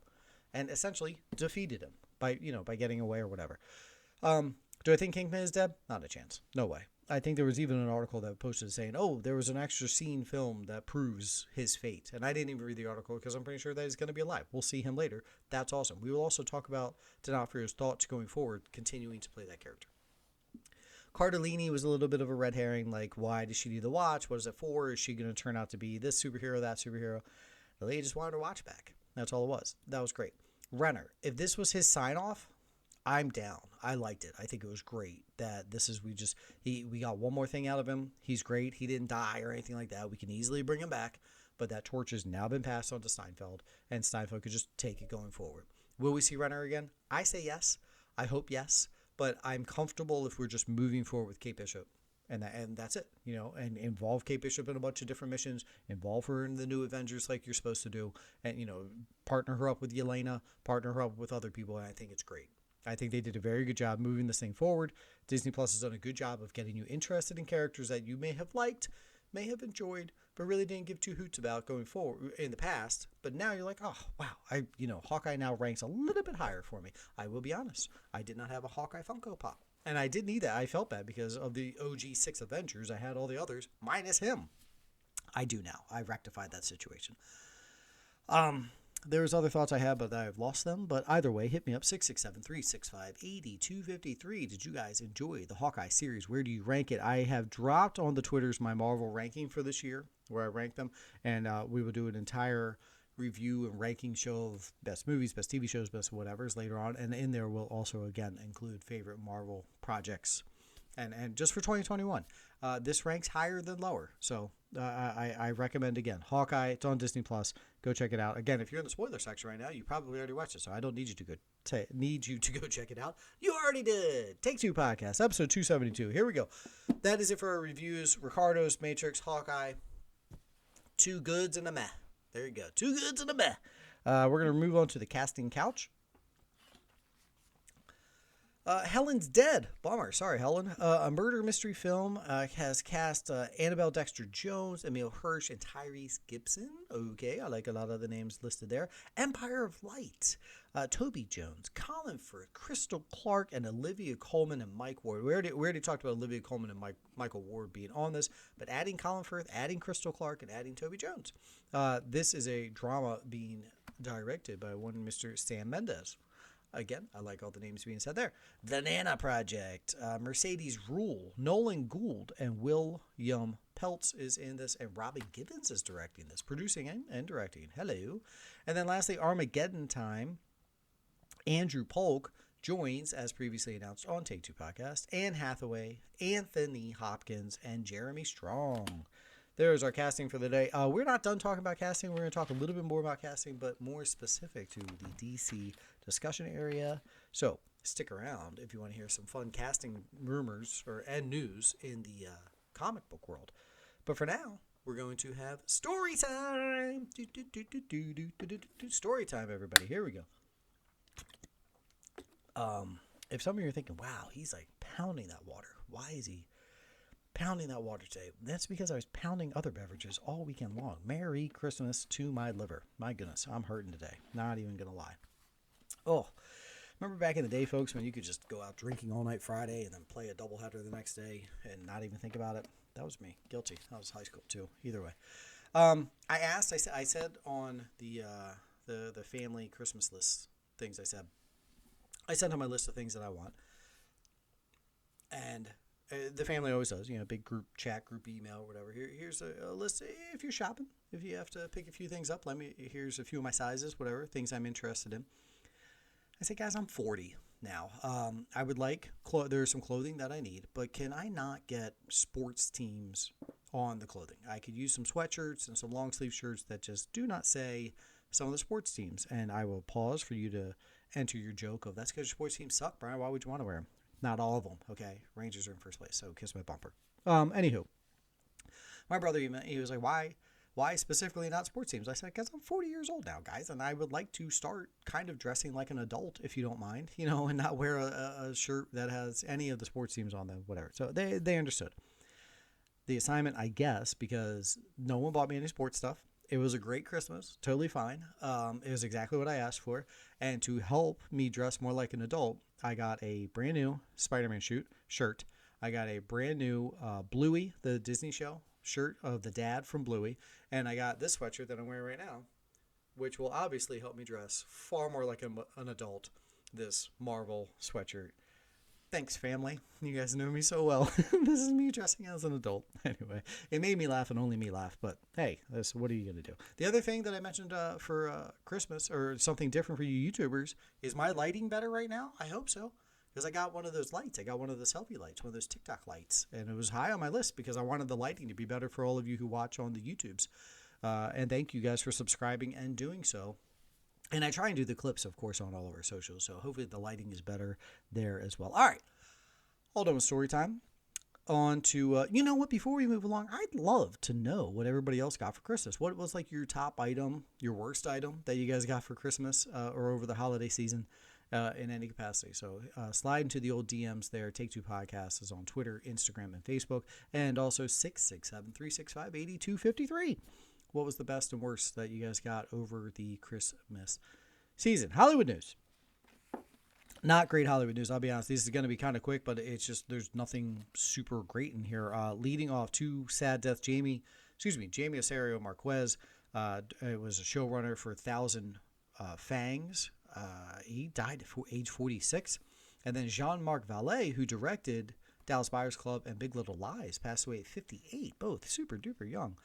and essentially defeated him by getting away or whatever. Do I think Kingpin is dead? Not a chance. No way. I think there was even an article that posted saying, oh, there was an extra scene film that proves his fate. And I didn't even read the article because I'm pretty sure that he's going to be alive. We'll see him later. That's awesome. We will also talk about D'Onofrio's thoughts going forward, continuing to play that character. Cardellini was a little bit of a red herring. Like, why does she need the watch? What is it for? Is she going to turn out to be this superhero, that superhero? The lady just wanted her watch back. That's all it was. That was great. Renner, if this was his sign-off, I'm down. I liked it. I think it was great that we got one more thing out of him. He's great. He didn't die or anything like that. We can easily bring him back, but that torch has now been passed on to Steinfeld, and Steinfeld could just take it going forward. Will we see Renner again? I say yes. I hope yes, but I'm comfortable if we're just moving forward with Kate Bishop, and that's it. And involve Kate Bishop in a bunch of different missions, involve her in the new Avengers like you're supposed to do, and partner her up with Yelena, partner her up with other people, and I think it's great. I think they did a very good job moving this thing forward. Disney Plus has done a good job of getting you interested in characters that you may have liked, may have enjoyed, but really didn't give 2 hoots about going forward in the past. But now you're like, oh, wow. Hawkeye now ranks a little bit higher for me. I will be honest. I did not have a Hawkeye Funko Pop. And I did need that. I felt bad because of the OG 6 Avengers. I had all the others, minus him. I do now. I rectified that situation. There's other thoughts I had, but I've lost them. But either way, hit me up, 667-365-8253. Did you guys enjoy the Hawkeye series? Where do you rank it? I have dropped on the Twitters my Marvel ranking for this year, where I rank them. And we will do an entire review and ranking show of best movies, best TV shows, best whatevers later on. And in there, we'll also, again, include favorite Marvel projects And just for 2021, this ranks higher than lower. So I recommend, again, Hawkeye. It's on Disney Plus. Go check it out. Again, if you're in the spoiler section right now, you probably already watched it, so I don't need you to go check it out. You already did. Take Two Podcast, episode 272. Here we go. That is it for our reviews. Ricardos, Matrix, Hawkeye. Two goods and a meh. There you go. Two goods and a meh. We're going to move on to the casting couch. Helen's dead. Bummer. Sorry, Helen. A murder mystery film has cast Annabelle Dexter-Jones, Emile Hirsch, and Tyrese Gibson. Okay, I like a lot of the names listed there. Empire of Light. Toby Jones, Colin Firth, Crystal Clark, and Olivia Colman and Mike Ward. We already talked about Olivia Colman and Michael Ward being on this, but adding Colin Firth, adding Crystal Clark, and adding Toby Jones. This is a drama being directed by one Mr. Sam Mendes. Again, I like all the names being said there. The Nana Project, Mercedes Rule, Nolan Gould, and William Peltz is in this, and Robin Gibbons is directing this, producing and directing. Hello. And then lastly, Armageddon Time. Andrew Polk joins, as previously announced on Take Two Podcast, Anne Hathaway, Anthony Hopkins, and Jeremy Strong. There's our casting for the day. We're not done talking about casting. We're going to talk a little bit more about casting, but more specific to the DC discussion area. So stick around if you want to hear some fun casting rumors and news in the comic book world. But for now, we're going to have story time. Story time, everybody. Here we go. If some of you are thinking, wow, he's like pounding that water. Why is he pounding that water today? That's because I was pounding other beverages all weekend long. Merry Christmas to my liver. My goodness, I'm hurting today. Not even going to lie. Oh, remember back in the day, folks, when you could just go out drinking all night Friday and then play a doubleheader the next day and not even think about it? That was me. Guilty. That was high school, too. Either way. I said on the family Christmas list things I sent on my list of things that I want. And the family always does, big group chat, group email, whatever. Here's a list. If you're shopping, if you have to pick a few things up, here's a few of my sizes, whatever, things I'm interested in. I say, guys, I'm 40 now. I would like, there's some clothing that I need, but can I not get sports teams on the clothing? I could use some sweatshirts and some long sleeve shirts that just do not say some of the sports teams. And I will pause for you to enter your joke of, that's because your sports teams suck, Brian. Why would you want to wear them? Not all of them, okay? Rangers are in first place, so kiss my bumper. Anywho, my brother, he was like, why specifically not sports teams? I said, because I'm 40 years old now, guys, and I would like to start kind of dressing like an adult, if you don't mind, and not wear a shirt that has any of the sports teams on them, whatever. So they understood the assignment, I guess, because no one bought me any sports stuff. It was a great Christmas, totally fine. It was exactly what I asked for. And to help me dress more like an adult, I got a brand new Spider-Man shirt. I got a brand new Bluey, the Disney show shirt of the dad from Bluey. And I got this sweatshirt that I'm wearing right now, which will obviously help me dress far more like an adult, this Marvel sweatshirt. Thanks, family. You guys know me so well. This is me dressing as an adult. Anyway, it made me laugh and only me laugh. But hey, what are you going to do? The other thing that I mentioned for Christmas, or something different for you YouTubers, is my lighting better right now? I hope so. Because I got one of those lights. I got one of the selfie lights, one of those TikTok lights. And it was high on my list because I wanted the lighting to be better for all of you who watch on the YouTubes. And thank you guys for subscribing and doing so. And I try and do the clips, of course, on all of our socials. So hopefully the lighting is better there as well. All right. All done with story time. On to, you know what, before we move along, I'd love to know what everybody else got for Christmas. What was like your top item, your worst item that you guys got for Christmas or over the holiday season in any capacity. So slide into the old DMs there. Take Two Podcasts is on Twitter, Instagram, and Facebook. And also 667-365-8253. What was the best and worst that you guys got over the Christmas season? Hollywood news. Not great Hollywood news, I'll be honest. This is going to be kind of quick, but it's just there's nothing super great in here. Leading off two sad deaths, Jamie Osorio Marquez. It was a showrunner for 1,000 Fangs. He died at age 46. And then Jean-Marc Vallée, who directed Dallas Buyers Club and Big Little Lies, passed away at 58. Both super duper young.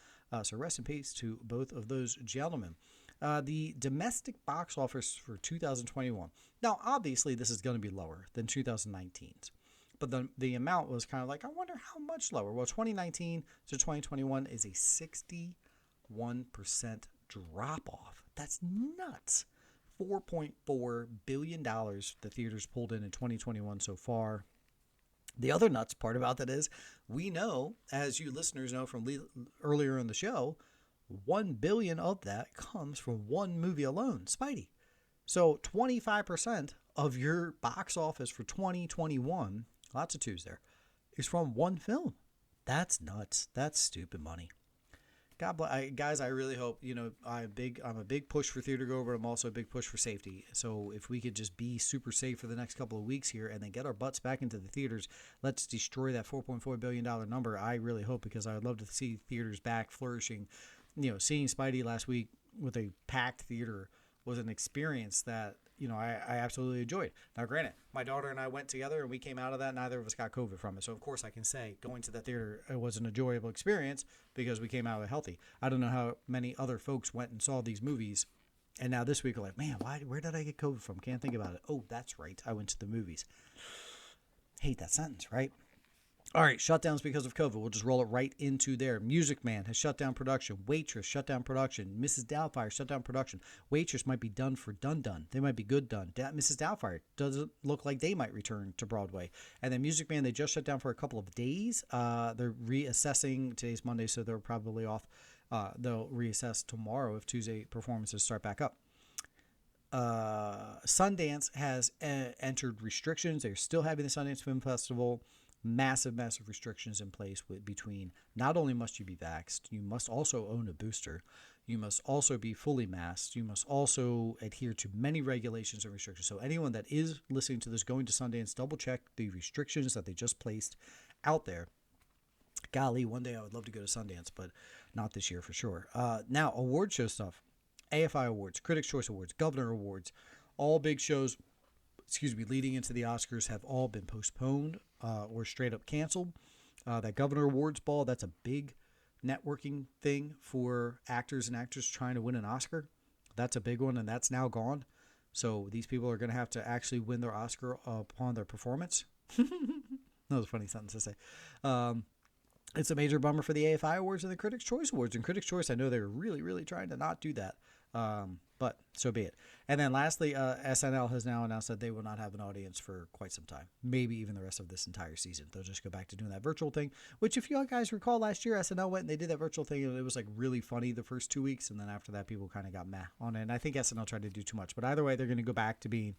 So rest in peace to both of those gentlemen. The domestic box office for 2021. Now, obviously, this is going to be lower than 2019's. But the amount was kind of like, I wonder how much lower. Well, 2019 to 2021 is a 61% drop off. That's nuts. $4.4 billion the theaters pulled in 2021 so far. The other nuts part about that is we know, as you listeners know from earlier in the show, 1 billion of that comes from one movie alone, Spidey. So 25% of your box office for 2021, lots of twos there, is from one film. That's nuts. That's stupid money. God bless, guys. I really hope, I'm a big push for theater go, but I'm also a big push for safety. So if we could just be super safe for the next couple of weeks here and then get our butts back into the theaters, let's destroy that $4.4 billion number. I really hope, because I would love to see theaters back flourishing. Seeing Spidey last week with a packed theater was an experience that, I absolutely enjoyed. Now, granted, my daughter and I went together and we came out of that. Neither of us got COVID from it. So, of course, I can say going to the theater, it was an enjoyable experience because we came out of it healthy. I don't know how many other folks went and saw these movies. And now this week, we're like, man, where did I get COVID from? Can't think about it. Oh, that's right. I went to the movies. Hate that sentence, right? All right, shutdowns because of COVID. We'll just roll it right into there. Music Man has shut down production. Waitress shut down production. Mrs. Doubtfire shut down production. Waitress might be done for done. They might be good done. Mrs. Doubtfire doesn't look like they might return to Broadway. And then Music Man, they just shut down for a couple of days. They're reassessing. Today's Monday, so they're probably off. They'll reassess tomorrow if Tuesday performances start back up. Sundance has entered restrictions. They're still having the Sundance Film Festival. Massive restrictions in place between not only must you be vaxxed, you must also own a booster, you must also be fully masked, you must also adhere to many regulations and restrictions. So anyone that is listening to this going to Sundance, double check the restrictions that they just placed out there. Golly, one day I would love to go to Sundance, but not this year for sure. Now, award show stuff. AFI Awards, Critics' Choice Awards, Governor Awards, all big shows, leading into the Oscars have all been postponed or straight up canceled. That Governor Awards ball, that's a big networking thing for actors and actresses trying to win an Oscar. That's a big one, and that's now gone. So these people are going to have to actually win their Oscar upon their performance. That was a funny sentence to say. It's a major bummer for the AFI Awards and the Critics' Choice Awards. And Critics' Choice, I know they're really, really trying to not do that. But so be it. And then lastly, SNL has now announced that they will not have an audience for quite some time, maybe even the rest of this entire season. They'll just go back to doing that virtual thing, which if you guys recall last year, SNL went and they did that virtual thing, and it was like really funny the first 2 weeks. And then after that, people kind of got meh on it. And I think SNL tried to do too much, but either way, they're going to go back to doing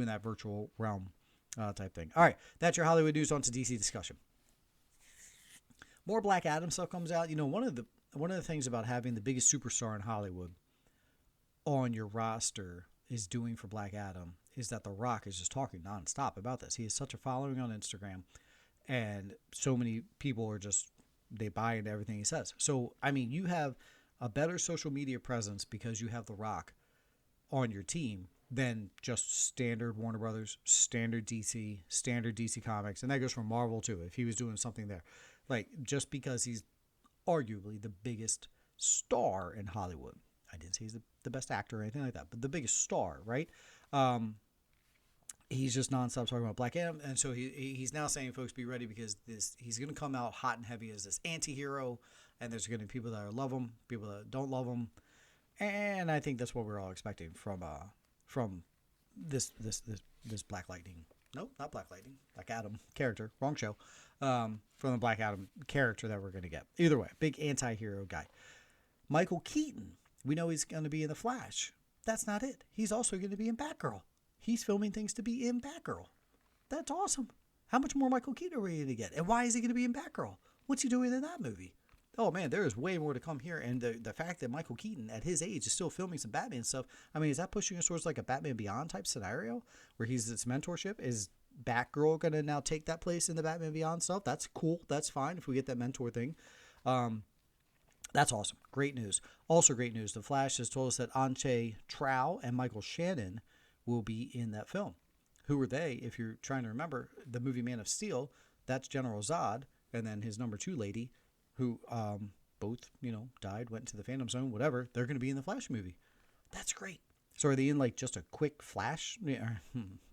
that virtual realm type thing. All right. That's your Hollywood news. On to DC discussion. More Black Adam stuff comes out. One of the things about having the biggest superstar in Hollywood on your roster is doing for Black Adam is that The Rock is just talking nonstop about this. He has such a following on Instagram, and so many people they buy into everything he says. So, you have a better social media presence because you have The Rock on your team than just standard Warner Brothers, standard DC Comics, and that goes for Marvel too. If he was doing something there, like just because he's arguably the biggest star in Hollywood. I didn't say he's the best actor or anything like that, but the biggest star, right? He's just nonstop talking about Black Adam, and so he's now saying, folks, be ready because he's going to come out hot and heavy as this anti-hero, and there's going to be people that love him, people that don't love him, and I think that's what we're all expecting from this Black Lightning. Nope, not Black Lightning. Black Adam character, wrong show. From the Black Adam character that we're going to get. Either way, big anti-hero guy. Michael Keaton. We know he's going to be in The Flash. That's not it. He's also going to be in Batgirl. He's filming things to be in Batgirl. That's awesome. How much more Michael Keaton are we going to get? And why is he going to be in Batgirl? What's he doing in that movie? Oh, man, there is way more to come here. And the fact that Michael Keaton, at his age, is still filming some Batman stuff, is that pushing us towards like a Batman Beyond type scenario where he's this mentorship? Is Batgirl going to now take that place in the Batman Beyond stuff? That's cool. That's fine if we get that mentor thing. That's awesome. Great news. Also great news. The Flash has told us that Anche Trow and Michael Shannon will be in that film. Who are they? If you're trying to remember the movie Man of Steel, that's General Zod, and then his number 2 lady, who both, died, went into the Phantom Zone, whatever. They're going to be in the Flash movie. That's great. So are they in like just a quick flash?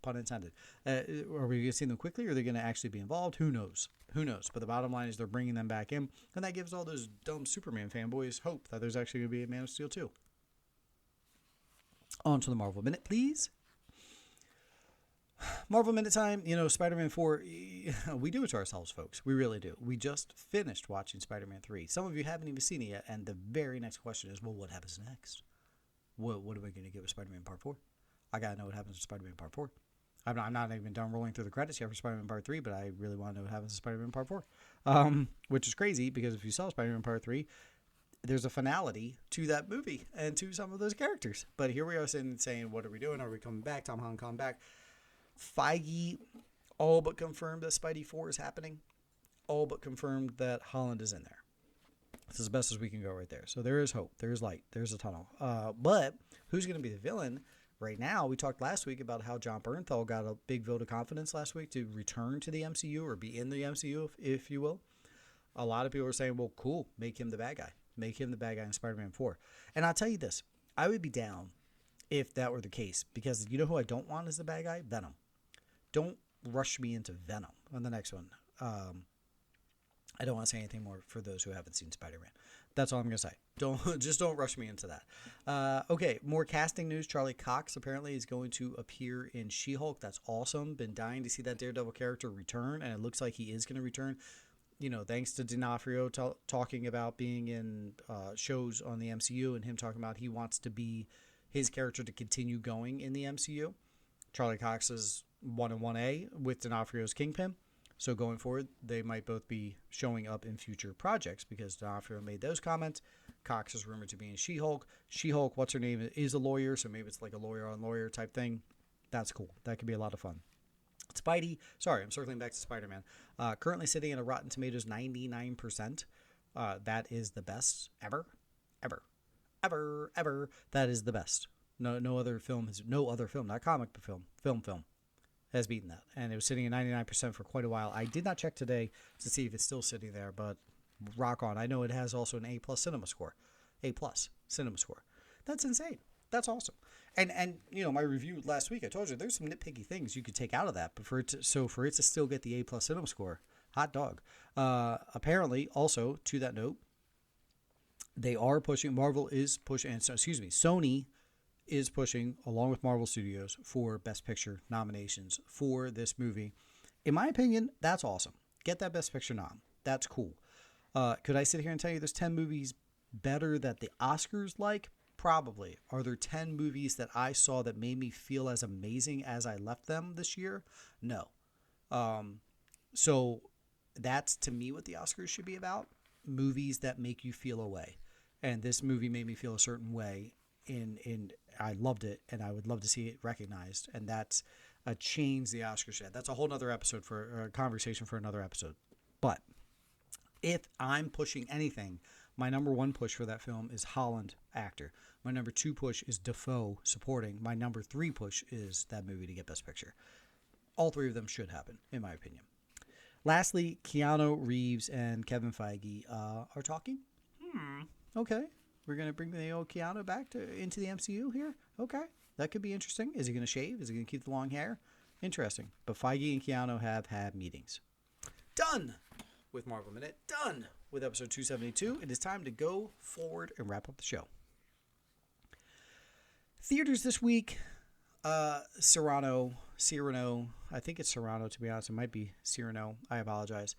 Pun intended. Are we going to see them quickly, or are they going to actually be involved? Who knows? Who knows? But the bottom line is they're bringing them back in, and that gives all those dumb Superman fanboys hope that there's actually going to be a Man of Steel 2. On to the Marvel Minute, please. Marvel Minute time. You know, Spider-Man 4, we do it to ourselves, folks. We really do. We just finished watching Spider-Man 3. Some of you haven't even seen it yet, and the very next question is, well, what happens next? What are we going to get with Spider-Man Part 4? I got to know what happens with Spider-Man Part 4. I'm not even done rolling through the credits yet for Spider-Man Part 3, but I really want to know what happens with Spider-Man Part 4. Which is crazy, because if you saw Spider-Man Part 3, there's a finality to that movie and to some of those characters. But here we are saying, what are we doing? Are we coming back? Tom Holland coming back? Feige all but confirmed that Spidey 4 is happening. All but confirmed that Holland is in there. It's as best as we can go right there. So there is hope. There is light. There's a tunnel. But who's going to be the villain right now? We talked last week about how John Bernthal got a big vote of confidence last week to return to the MCU, or be in the MCU, if you will. A lot of people are saying, well, cool, make him the bad guy. Make him the bad guy in Spider-Man 4. And I'll tell you this. I would be down if that were the case, because you know who I don't want as the bad guy? Venom. Don't rush me into Venom on the next one. I don't want to say anything more for those who haven't seen Spider-Man. That's all I'm going to say. Don't rush me into that. Okay, more casting news. Charlie Cox apparently is going to appear in She-Hulk. That's awesome. Been dying to see that Daredevil character return, and it looks like he is going to return. You know, thanks to D'Onofrio talking about being in shows on the MCU, and him talking about he wants to be his character to continue going in the MCU. Charlie Cox is 1 and 1A with D'Onofrio's Kingpin. So going forward, they might both be showing up in future projects, because D'Onofrio made those comments. Cox is rumored to be in She-Hulk. She-Hulk, what's her name, is a lawyer, so maybe it's like a lawyer-on-lawyer type thing. That's cool. That could be a lot of fun. Spidey, sorry, I'm circling back to Spider-Man. Currently sitting at a Rotten Tomatoes 99%. That is the best ever. That is the best. No other film, not comic, but film has beaten that. And it was sitting at 99% for quite a while. I did not check today to see if it's still sitting there, but rock on. I know it has also an A+ cinema score. A+ cinema score. That's insane. That's awesome. And you know, my review last week, I told you there's some nitpicky things you could take out of that, but for it to still get the A+ cinema score, hot dog. Apparently, also to that note, they are pushing. Sony is pushing, along with Marvel Studios, for Best Picture nominations for this movie. In my opinion, that's awesome. Get that Best Picture nom. That's cool. Could I sit here and tell you there's 10 movies better that the Oscars like? Probably. Are there 10 movies that I saw that made me feel as amazing as I left them this year? No. So that's, to me, what the Oscars should be about. Movies that make you feel a way. And this movie made me feel a certain way. I loved it, and I would love to see it recognized. And that's a change the Oscars should have. That's a whole other episode for a conversation for another episode. But if I'm pushing anything, my number one push for that film is Holland, actor. My number two push is Dafoe, supporting. My number three push is that movie to get Best Picture. All three of them should happen, in my opinion. Lastly, Keanu Reeves and Kevin Feige are talking. Okay. We're going to bring the old Keanu back into the MCU here? Okay. That could be interesting. Is he going to shave? Is he going to keep the long hair? Interesting. But Feige and Keanu have had meetings. Done with Marvel Minute. Done with episode 272. It is time to go forward and wrap up the show. Theaters this week. Cyrano. I think it's Cyrano, to be honest. It might be Cyrano. I apologize.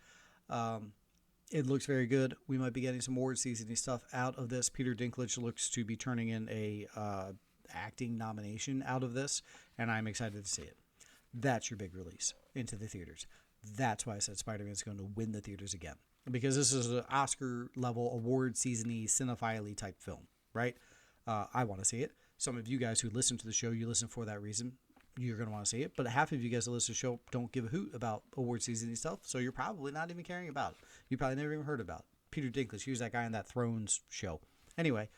It looks very good. We might be getting some award season stuff out of this. Peter Dinklage looks to be turning in a acting nomination out of this, and I'm excited to see it. That's your big release into the theaters. That's why I said Spider-Man is going to win the theaters again, because this is an Oscar-level award season-y, cinephile type film, right? I want to see it. Some of you guys who listen to the show, you listen for that reason. You're going to want to see it. But half of you guys that listen to the show don't give a hoot about award season stuff, so you're probably not even caring about it. You probably never even heard about it. Peter Dinklage, he was that guy in that Thrones show. Anyway,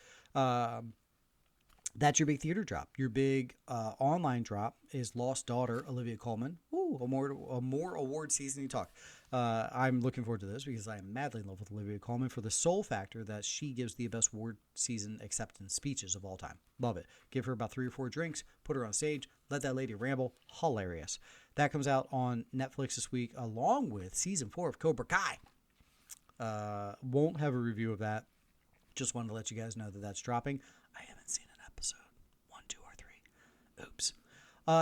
That's your big theater drop. Your big online drop is Lost Daughter, Olivia Colman. Ooh, a more award season talk. I'm looking forward to this because I am madly in love with Olivia Colman for the sole factor that she gives the best award season acceptance speeches of all time. Love it. Give her about 3 or 4 drinks, put her on stage, let that lady ramble. Hilarious. That comes out on Netflix this week along with season 4 of Cobra Kai. Won't have a review of that. Just wanted to let you guys know that that's dropping. I haven't seen an episode 1, 2, or 3. Oops.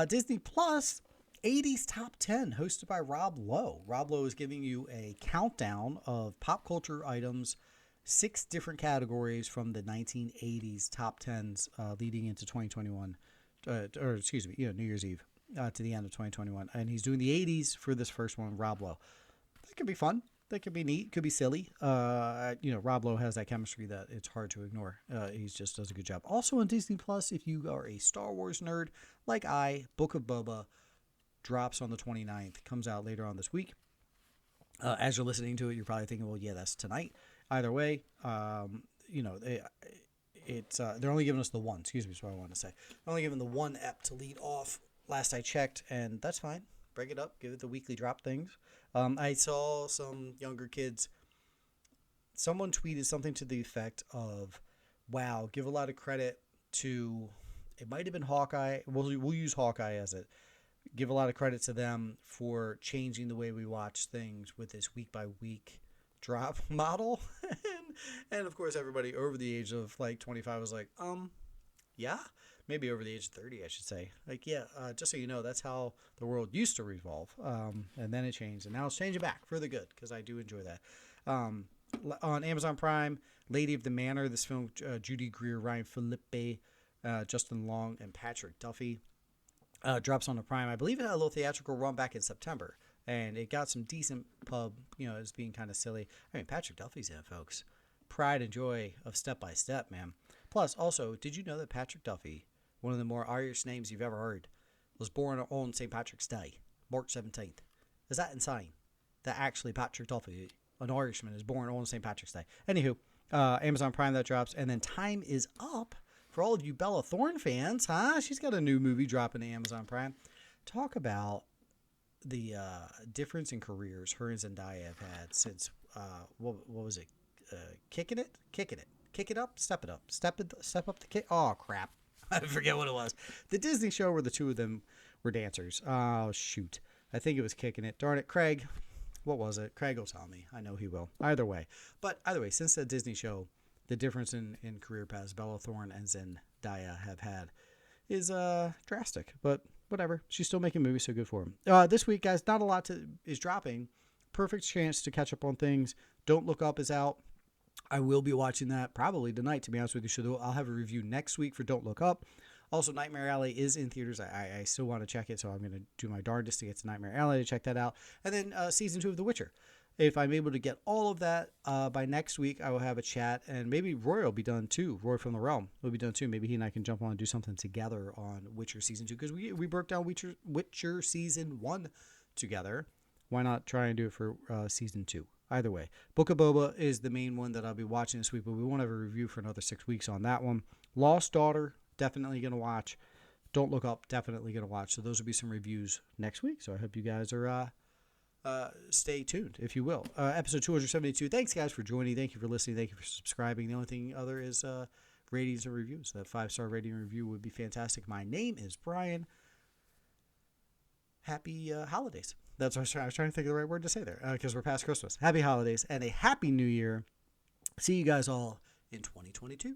Disney Plus 80s Top 10 hosted by Rob Lowe. Rob Lowe is giving you a countdown of pop culture items, 6 different categories from the 1980s top 10s leading into 2021, New Year's Eve to the end of 2021. And he's doing the 80s for this first one, Rob Lowe. That could be fun. That could be neat. Could be silly. Rob Lowe has that chemistry that it's hard to ignore. He just does a good job. Also on Disney Plus, if you are a Star Wars nerd like I, Book of Boba drops on the 29th. Comes out later on this week. As you're listening to it, you're probably thinking, well, yeah, that's tonight. Either way, they're only giving us the one. Excuse me, is what I want to say. They're only giving the one ep to lead off. Last I checked, and that's fine. Break it up. Give it the weekly drop things. I saw some younger kids. Someone tweeted something to the effect of, wow, give a lot of credit to, it might have been Hawkeye. We'll use Hawkeye as it. Give a lot of credit to them for changing the way we watch things with this week by week drop model. and of course, everybody over the age of like 25 was like, yeah, maybe over the age of 30, I should say. Like, yeah, just so you know, that's how the world used to revolve. And then it changed. And now it's changing back for the good because I do enjoy that. On Amazon Prime, Lady of the Manor, this film, Judy Greer, Ryan Phillippe, Justin Long, and Patrick Duffy, drops on the Prime. I believe it had a little theatrical run back in September. And it got some decent pub, as being kind of silly. I mean, Patrick Duffy's in it, folks. Pride and joy of Step by Step, man. Plus, also, did you know that Patrick Duffy, one of the more Irish names you've ever heard, was born on St. Patrick's Day, March 17th? Is that insane? That actually Patrick Duffy, an Irishman, is born on St. Patrick's Day. Anywho, Amazon Prime, that drops. And then Time is Up for all of you Bella Thorne fans, huh? She's got a new movie dropping to Amazon Prime. Talk about the difference in careers her and Zendaya have had since, what was it? Kicking it? Kick it up, step it up, step up the kick. Oh crap, I forget what it was. The Disney show where the two of them were dancers. Oh shoot, I think it was Kicking It. Darn it, Craig. What was it? Craig will tell me. I know he will. Either way, since the Disney show, the difference in career paths Bella Thorne and Zendaya have had is drastic. But whatever, she's still making movies, so good for him. This week, guys, not a lot is dropping. Perfect chance to catch up on things. Don't Look Up is out. I will be watching that probably tonight, to be honest with you. So I'll have a review next week for Don't Look Up. Also, Nightmare Alley is in theaters. I still want to check it, so I'm going to do my darndest to get to Nightmare Alley to check that out. And then season 2 of The Witcher. If I'm able to get all of that by next week, I will have a chat, and maybe Roy will be done too. Roy from the Realm will be done too. Maybe he and I can jump on and do something together on Witcher season 2, because we broke down Witcher season 1 together. Why not try and do it for season 2? Either way, Book of Boba is the main one that I'll be watching this week, but we won't have a review for another 6 weeks on that one. Lost Daughter, definitely going to watch. Don't Look Up, definitely going to watch. So those will be some reviews next week. So I hope you guys are stay tuned, if you will. Episode 272. Thanks, guys, for joining. Thank you for listening. Thank you for subscribing. The only thing other is ratings and reviews. That 5-star rating and review would be fantastic. My name is Brian. Happy holidays. That's what I was trying to think of the right word to say there, because we're past Christmas. Happy holidays and a happy new year. See you guys all in 2022.